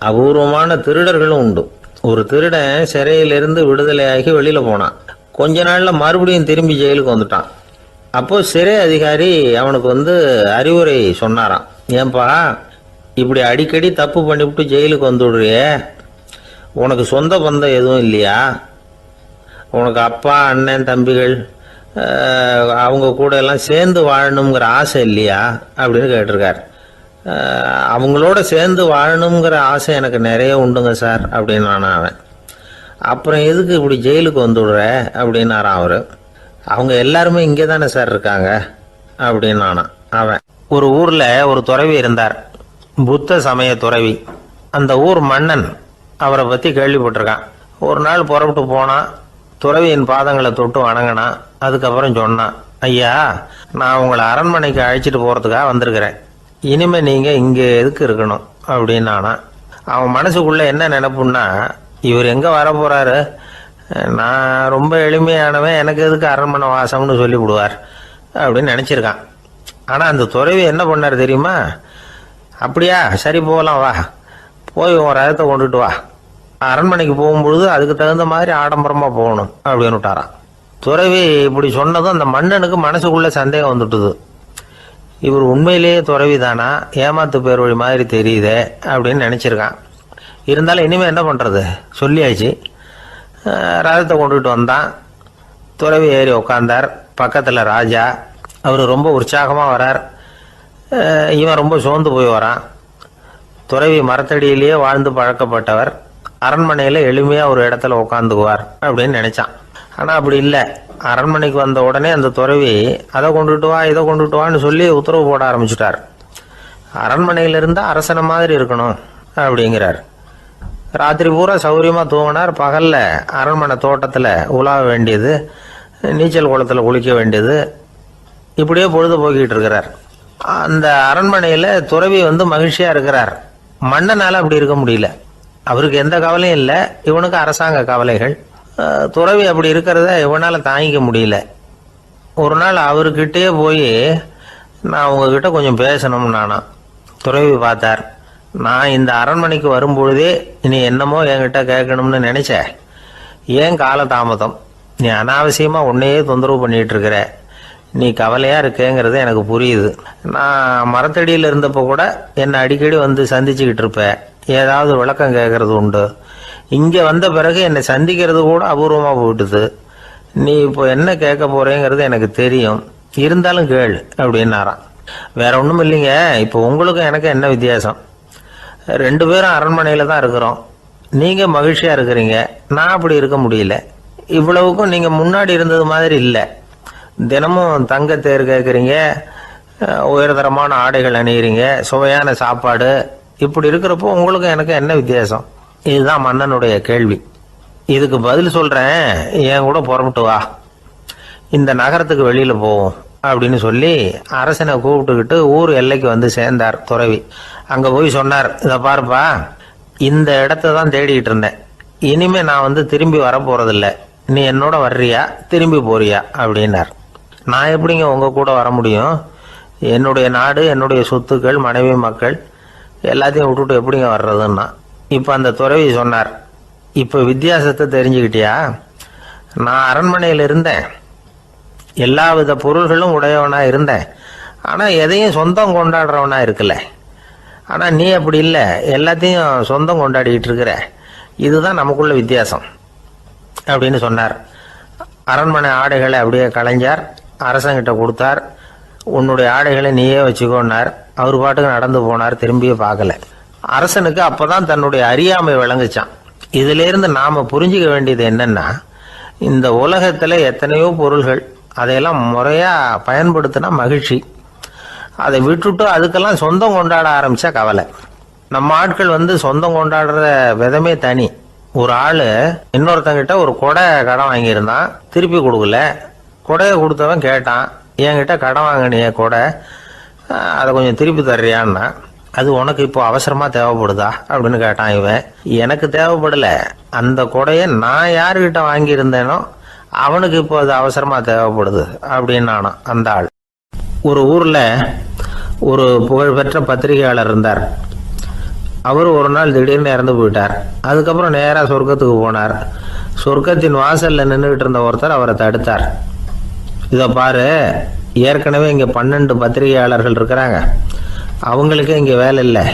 அபூர்வமான திருடர்களும் உண்டு. ஒரு திருடன் சிறையிலிருந்து விடுதலையாகி வெளியில் போனான். கொஞ்ச நாளில் மறுபடியும் திரும்பி ஜெயிலுக்கு வந்துட்டான். அப்போது சிறை அதிகாரி அவனுக்கு அறிவுரை சொன்னாராம். ஏன்பா இப்படி அடிக்கடி தப்பு பண்ணிவிட்டு ஜெயிலுக்கு வந்துடுறியே, உனக்கு சொந்த பந்தம் எதுவும் இல்லையா? உனக்கு அப்பா, அண்ணன், தம்பிகள் அவங்க கூட எல்லாம் சேர்ந்து வாழணுங்கிற ஆசை இல்லையா அப்படின்னு கேட்டிருக்கார். அவங்களோட சேர்ந்து வாழணுங்கிற ஆசை எனக்கு நிறைய உண்டுங்க சார் அப்படின்னு அவன். அப்புறம் எதுக்கு இப்படி ஜெயிலுக்கு வந்துடுற அப்படின்னாரான் அவர். அவங்க எல்லாருமே இங்கே தானே சார் இருக்காங்க அப்படின்னு அவன். ஒரு ஊரில் ஒரு துறவி இருந்தார், புத்த சமய துறவி. அந்த ஊர் மன்னன் அவரை பற்றி கேள்விப்பட்டிருக்கான். ஒரு நாள் புறப்பட்டு போனான், துறவியின் பாதங்களை தொட்டு வணங்கினான். அதுக்கப்புறம் சொன்னான், ஐயா, நான் உங்களை அரண்மனைக்கு அழைச்சிட்டு போகிறதுக்காக வந்திருக்கிறேன். இனிமேல் நீங்கள் இங்கே எதுக்கு இருக்கணும் அப்படின்னானா. அவன் மனசுக்குள்ளே என்ன நினைப்புன்னா, இவர் எங்கே வர போகிறாரு, நான் ரொம்ப எளிமையானவன், எனக்கு எதுக்கு அரண்மனை வாசம்னு சொல்லி விடுவார் அப்படின்னு நினச்சிருக்கான். ஆனால் அந்த துறவி என்ன பண்ணார் தெரியுமா? அப்படியா, சரி போகலாம், வா, போய் உன் ரதத்தை கொண்டுட்டு வா, அரண்மனைக்கு போகும்பொழுது அதுக்கு தகுந்த மாதிரி ஆடம்பரமாக போகணும் அப்படின்னு விட்டாரான். துறவி இப்படி சொன்னதும் அந்த மன்னனுக்கு மனசுக்குள்ளே சந்தேகம் வந்துட்டுது. இவர் உண்மையிலேயே துறவி தானா, ஏமாத்து பேர் வழி மாதிரி தெரியுதே அப்படின்னு நினச்சிருக்கான். இருந்தாலும் இனிமேல் என்ன பண்ணுறது, சொல்லியாச்சு. ரதத்தை கொண்டுகிட்டு வந்தான். துறவி ஏறி உக்காந்தார். பக்கத்தில் ராஜா. அவர் ரொம்ப உற்சாகமாக வரார். இவன் ரொம்ப சோர்ந்து போய் வரான். துறவி மரத்தடியிலேயே வாழ்ந்து பழக்கப்பட்டவர், அரண்மனையில் எளிமையாக ஒரு இடத்துல உட்காந்துக்குவார் அப்படின்னு நினச்சான். ஆனால் அப்படி இல்லை. அரண்மனைக்கு வந்த உடனே அந்த துறவி அதை கொண்டுட்டு வா, இதை கொண்டுட்டு வான்னு சொல்லி உத்தரவு போட ஆரம்பிச்சுட்டார். அரண்மனையில் இருந்தால் அரசனை மாதிரி இருக்கணும் அப்படிங்கிறார். ராத்திரி பூரா சௌரியமாக தூங்கினார். பகலில் அரண்மனை தோட்டத்தில் உலாவ வேண்டியது, நீச்சல் குளத்தில் குளிக்க வேண்டியது, இப்படியே பொழுது போக்கிட்டு இருக்கிறார். அந்த அரண்மனையில் துறவி மகிழ்ச்சியாக இருக்கிறார். மன்னனால் அப்படி இருக்க முடியல. அவருக்கு எந்த கவலையும் இல்லை, இவனுக்கு அரசாங்க கவலைகள். துறவி அப்படி இருக்கிறத இவனால் தாங்கிக்க முடியல. ஒரு நாள் அவர்கிட்டயே போய், நான் உங்ககிட்ட கொஞ்சம் பேசணும்னு நானா. துறவி பார்த்தார். நான் இந்த அரண்மனைக்கு வரும்பொழுதே நீ என்னமோ என்கிட்ட கேட்கணும்னு நினைச்ச, ஏன் காலதாமதம், நீ அனாவசியமாக உன்னையே தொந்தரவு பண்ணிட்டு இருக்கிற, நீ கவலையாக இருக்கேங்கிறது எனக்கு புரியுது. நான் மரத்தடியில் இருந்தப்போ கூட என்னை அடிக்கடி சந்திச்சுக்கிட்டு இருப்பேன், ஏதாவது விளக்கம் கேட்கறது உண்டு. இங்கே வந்த பிறகு என்னை சந்திக்கிறது கூட அபூர்வமாக போயிட்டுது. நீ இப்போ என்ன கேட்க போறேங்கிறது எனக்கு தெரியும், இருந்தாலும் கேள் அப்படின்னாராம். வேற ஒன்றும் இல்லைங்க, இப்போ உங்களுக்கும் எனக்கு என்ன வித்தியாசம், 2 பேரும் அரண்மனையில் தான் இருக்கிறோம். நீங்கள் மகிழ்ச்சியாக இருக்கிறீங்க, நான் அப்படி இருக்க முடியல. இவ்வளவுக்கும் நீங்கள் முன்னாடி இருந்தது மாதிரி இல்லை. தினமும் தங்க தேர் கேட்குறீங்க, உயர்தரமான ஆடைகள் அணிகிறீங்க, சுவையான சாப்பாடு. இப்படி இருக்கிறப்போ உங்களுக்கும் எனக்கு என்ன வித்தியாசம்? இதுதான் மன்னனுடைய கேள்வி. இதுக்கு பதில் சொல்கிறேன், என் கூட புறப்பட்டு வா, இந்த நகரத்துக்கு வெளியில் போவோம் அப்படின்னு சொல்லி அரசனை கூப்பிட்டுக்கிட்டு ஊர் எல்லைக்கு சேர்ந்தார் துறவி. அங்கே போய் சொன்னார், இதை பாருப்பா, இந்த இடத்த தான் தேடிக்கிட்டு இருந்தேன், இனிமே நான் திரும்பி வரப்போறதில்ல, நீ என்னோட வர்றியா திரும்பி போறியா அப்படின்னார். நான் எப்படிங்க உங்கள் கூட வர முடியும், என்னுடைய நாடு, என்னுடைய சொத்துக்கள், மனைவி மக்கள் எல்லாத்தையும் விட்டுட்டு எப்படிங்க வர்றதுன்னா. இப்போ அந்த துறவி சொன்னார், இப்போ வித்தியாசத்தை தெரிஞ்சுக்கிட்டியா, நான் அரண்மனையில் இருந்தேன், எல்லா வித பொருள்களும் உடையவனா இருந்தேன், ஆனால் எதையும் சொந்தம் கொண்டாடுறவனா இருக்கல. ஆனால் நீ அப்படி இல்லை, எல்லாத்தையும் சொந்தம் கொண்டாடிக்கிட்டு இருக்கிற, இதுதான் நமக்குள்ள வித்தியாசம் அப்படின்னு சொன்னார். அரண்மனை ஆடைகளை அப்படியே கலைஞர் அரசங்கிட்ட கொடுத்தார். உன்னுடைய ஆடைகளை நீயே வச்சுக்கோன்னார். அவர் பாட்டுக்கு நடந்து போனார், திரும்பியே பார்க்கல. அரசனுக்கு அப்பதான் தன்னுடைய அறியாமை விளங்குச்சான். இதுல இருந்து நாம புரிஞ்சுக்க வேண்டியது என்னன்னா, இந்த உலகத்துல எத்தனையோ பொருள்கள், அதையெல்லாம் முறையா பயன்படுத்தினா மகிழ்ச்சி, அதை விட்டுட்டு அதுக்கெல்லாம் சொந்தம் கொண்டாட ஆரம்பிச்சா கவலை. நம்ம ஆட்கள் சொந்தம் கொண்டாடுற விதமே தனி. ஒரு ஆளு இன்னொருத்தங்கிட்ட ஒரு கொடை கடன் வாங்கியிருந்தான், திருப்பி கொடுக்கல. கொடையை கொடுத்தவன் கேட்டான், என்கிட்ட கடன் வாங்கினிய கொடை, அதை கொஞ்சம் திருப்பி தர்றியான்னா. அது உனக்கு இப்போ அவசரமா தேவைப்படுதா அப்படின்னு கேட்டான் இவன். எனக்கு தேவைப்படல, அந்த கொடையை நான் யாருக்கிட்ட வாங்கியிருந்தேனோ அவனுக்கு இப்போ அது அவசரமா தேவைப்படுது அப்படின்னானா அந்த ஆள். ஒரு ஊர்ல ஒரு புகழ்பெற்ற பத்திரிகையாளர் இருந்தார். அவர் ஒரு நாள் திடீர்னு இறந்து போயிட்டார். அதுக்கப்புறம் நேராக சொர்க்கத்துக்கு போனார். சொர்க்கத்தின் வாசல்ல நின்றுகிட்டு இருந்த ஒருத்தர் அவரை தடுத்தார். இதை பாரு, ஏற்கனவே இங்கே 12 பத்திரிகையாளர்கள் இருக்கிறாங்க, அவங்களுக்கே இங்கே வேலை இல்லை.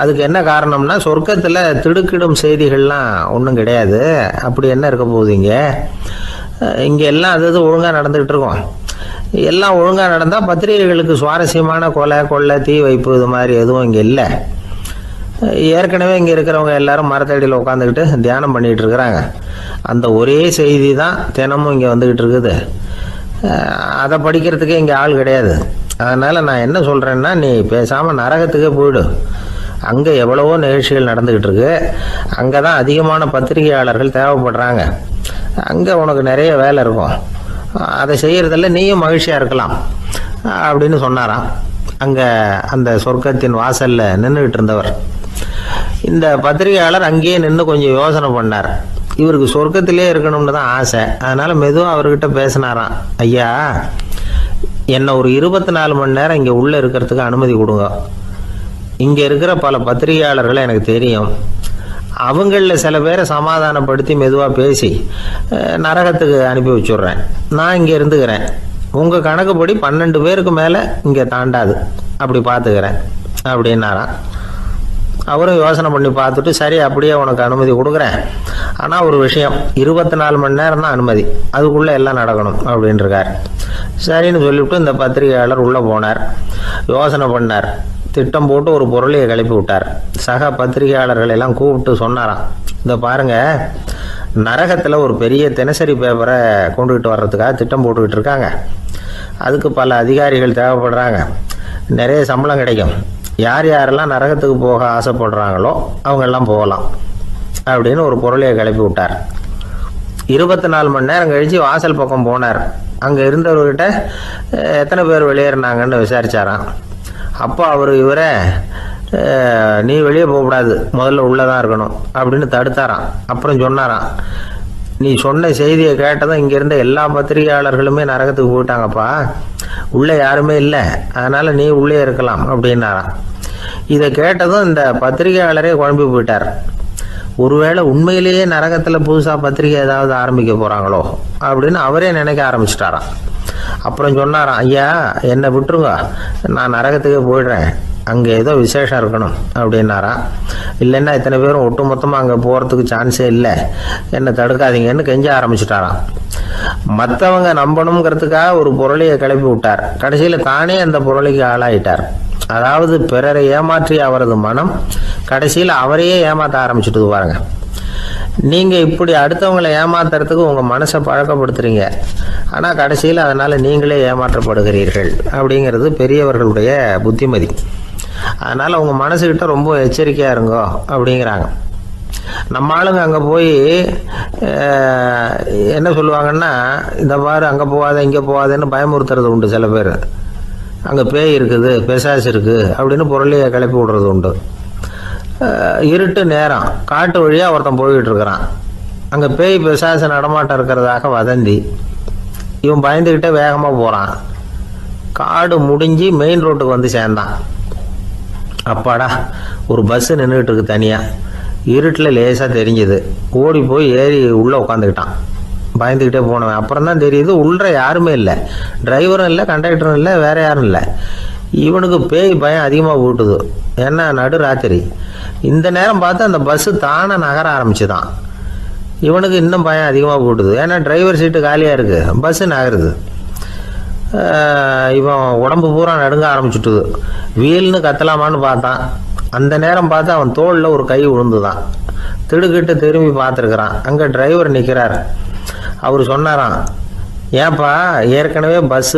அதுக்கு என்ன காரணம்னா, சொர்க்கத்தில் திடுக்கிடும் செய்திகள்லாம் ஒன்றும் கிடையாது, அப்படி என்ன இருக்க போகுது, இங்கே எல்லாம் அது ஒழுங்காக நடந்துகிட்டு இருக்கோம். எல்லாம் ஒழுங்காக நடந்தால் பத்திரிகைகளுக்கு சுவாரஸ்யமான கொலை கொள்ளை தீ வைப்பு இது மாதிரி எதுவும் இங்கே இல்லை. ஏற்கனவே இங்கே இருக்கிறவங்க எல்லாரும் மரத்தடியில் உட்காந்துக்கிட்டு தியானம் பண்ணிகிட்டு இருக்கிறாங்க. அந்த ஒரே செய்தி தான் தினமும் இங்கே வந்துக்கிட்டு இருக்குது. அதை படிக்கிறதுக்கே இங்கே ஆள் கிடையாது. அதனால் நான் என்ன சொல்கிறேன்னா, நீ பேசாமல் நரகத்துக்கே போயிடு. அங்கே எவ்வளவோ நிகழ்ச்சிகள் நடந்துக்கிட்டு இருக்கு. அங்கே தான் அதிகமான பத்திரிகையாளர்கள் தேவைப்படுறாங்க. அங்கே உனக்கு நிறைய வேலை இருக்கும். அதை செய்கிறதில்ல நீயும் மகிழ்ச்சியாக இருக்கலாம் அப்படின்னு சொன்னாராம். அங்கே அந்த சொர்க்கத்தின் வாசலில் நின்றுக்கிட்டு இருந்தவர். இந்த பத்திரிகையாளர் அங்கேயே நின்று கொஞ்சம் யோசனை பண்ணார். இவருக்கு சொர்க்கத்திலே இருக்கணும்னு தான் ஆசை. அதனால் மெதுவாக அவர்கிட்ட பேசினாராம். ஐயா, என்னை ஒரு 24 மணி நேரம் இங்கே உள்ளே இருக்கிறதுக்கு அனுமதி கொடுங்க. இங்கே இருக்கிற பல பத்திரிகையாளர்களை எனக்கு தெரியும். அவங்களில் சில பேரை சமாதானப்படுத்தி மெதுவாக பேசி நரகத்துக்கு அனுப்பி வச்சுட்றேன். நான் இங்கே இருந்துக்கிறேன். உங்கள் கணக்குப்படி 12 பேருக்கு மேலே இங்கே தாண்டாது. அப்படி பார்த்துக்கிறேன் அப்படின்னாராம். அவரும் யோசனை பண்ணி பார்த்துட்டு, சரி அப்படியே உனக்கு அனுமதி கொடுக்குறேன். ஆனால் ஒரு விஷயம், 24 மணி நேரம் தான் அனுமதி, அதுக்குள்ளே எல்லாம் நடக்கணும் அப்படின்ட்டுருக்கார். சரின்னு சொல்லிவிட்டு இந்த பத்திரிகையாளர் உள்ளே போனார். யோசனை பண்ணார். திட்டம் போட்டு ஒரு பொருளையை கிளப்பி விட்டார். சக பத்திரிகையாளர்கள் எல்லாம் கூப்பிட்டு சொன்னாராம், இந்த பாருங்கள், நரகத்தில் ஒரு பெரிய தினசரி பேப்பரை கொண்டுகிட்டு வர்றதுக்காக திட்டம் போட்டுக்கிட்டு இருக்காங்க. அதுக்கு பல அதிகாரிகள் தேவைப்படுறாங்க. நிறைய சம்பளம் கிடைக்கும். யார் யாரெல்லாம் நரகத்துக்கு போக ஆசைப்படுறாங்களோ அவங்கெல்லாம் போகலாம் அப்படின்னு ஒரு பொருளையை கிளப்பி விட்டார். 24 மணி நேரம் கழித்து வாசல் பக்கம் போனார். அங்கே இருந்தவர்கிட்ட எத்தனை பேர் வெளியேறினாங்கன்னு விசாரிச்சாராம். அப்போ அவர் இவரை, நீ வெளியே போகக்கூடாது, முதல்ல உள்ளே தான் இருக்கணும் அப்படின்னு தடுத்தாராம். அப்புறம் சொன்னாராம், நீ சொன்ன செய்தியை கேட்டதும் இங்கே இருந்த எல்லா பத்திரிகையாளர்களுமே நரகத்துக்கு போயிட்டாங்கப்பா, உள்ளே யாருமே இல்லை, அதனால் நீ உள்ளே இருக்கலாம் அப்படின்னாராம். இதை கேட்டதும் இந்த பத்திரிகையாளரே குழம்பி போயிட்டார். ஒருவேளை உண்மையிலேயே நரகத்தில் புதுசாக பத்திரிகை ஏதாவது ஆரம்பிக்க போகிறாங்களோ அப்படின்னு அவரே நினைக்க ஆரம்பிச்சிட்டாராம். அப்புறம் சொன்னாராம், ஐயா என்னை விட்டுருங்க, நான் நரகத்துக்கே போயிடுறேன், அங்கே ஏதோ விசேஷம் இருக்கணும் அப்படின்னாராம். இல்லைன்னா இத்தனை பேரும் ஒட்டு மொத்தமாக அங்கே போகிறதுக்கு சான்ஸே இல்லை, என்னை தடுக்காதீங்கன்னு கெஞ்ச ஆரம்பிச்சிட்டாராம். மற்றவங்க நம்பணுங்கிறதுக்காக ஒரு பொருளையை கிளப்பி விட்டார். கடைசியில் தானே அந்த பொருளைக்கு ஆளாயிட்டார். அதாவது பிறரை ஏமாற்றிய அவரது மனம் கடைசியில் அவரையே ஏமாற்ற ஆரம்பிச்சுட்டு பாருங்க. நீங்கள் இப்படி அடுத்தவங்களை ஏமாத்துறதுக்கு உங்கள் மனசை பழக்கப்படுத்துறீங்க, ஆனால் கடைசியில் அதனால் நீங்களே ஏமாற்றப்படுகிறீர்கள் அப்படிங்கிறது பெரியவர்களுடைய புத்திமதி. அதனால் உங்கள் மனசுக்கிட்ட ரொம்ப எச்சரிக்கையாக இருங்கோ அப்படிங்கிறாங்க. நம்ம ஆளுங்க அங்கே போய் என்ன சொல்லுவாங்கன்னா, இந்த பாரு அங்கே போகாத இங்கே போகாதன்னு பயமுறுத்துறது உண்டு. சில பேர் அங்கே பேய் இருக்குது, பிசாசு இருக்குது அப்படின்னு பொருளையை கிளப்பி விடுறது உண்டு. இருட்டு நேரம் காட்டு வழியாக ஒருத்தன் போய்கிட்டு இருக்கிறான். அங்கே பேய் பிசாசு நடமாட்டம் இருக்கிறதாக வதந்தி. இவன் பயந்துக்கிட்டே வேகமாக போகிறான். காடு முடிஞ்சு மெயின் ரோட்டுக்கு வந்து சேர்ந்தான். அப்பாடா, ஒரு பஸ்ஸு நின்றுக்கிட்டு இருக்கு தனியாக. இருட்டில் லேசாக தெரிஞ்சுது. ஓடி போய் ஏறி உள்ளே உட்காந்துக்கிட்டான். பயந்துக்கிட்டே போனவன் அப்புறம் தான் தெரியுது உள்ளே யாருமே இல்லை, டிரைவரும் இல்லை, கண்டக்டரும் இல்லை, வேற யாரும் இல்லை. இவனுக்கு பேய் பயம் அதிகமாக போட்டுது. ஏன்னா நடு ராத்திரி. இந்த நேரம் பார்த்து அந்த பஸ்ஸு தானே நகர ஆரம்பிச்சுதான். இவனுக்கு இன்னும் பயம் அதிகமாக போட்டுது. ஏன்னா டிரைவர் சீட்டு காலியாக இருக்குது, பஸ்ஸு நகருது. இவன் உடம்பு பூரா நடுங்க ஆரம்பிச்சுட்டுது. வீல்னு கத்தலாமான்னு பார்த்தான். அந்த நேரம் பார்த்து அவன் தோளில் ஒரு கை விழுந்துதான். திடுக்கிட்டு திரும்பி பார்த்துருக்குறான். அங்கே டிரைவர் நிற்கிறார். அவர் சொன்னாராம், ஏன்பா ஏற்கனவே பஸ்ஸு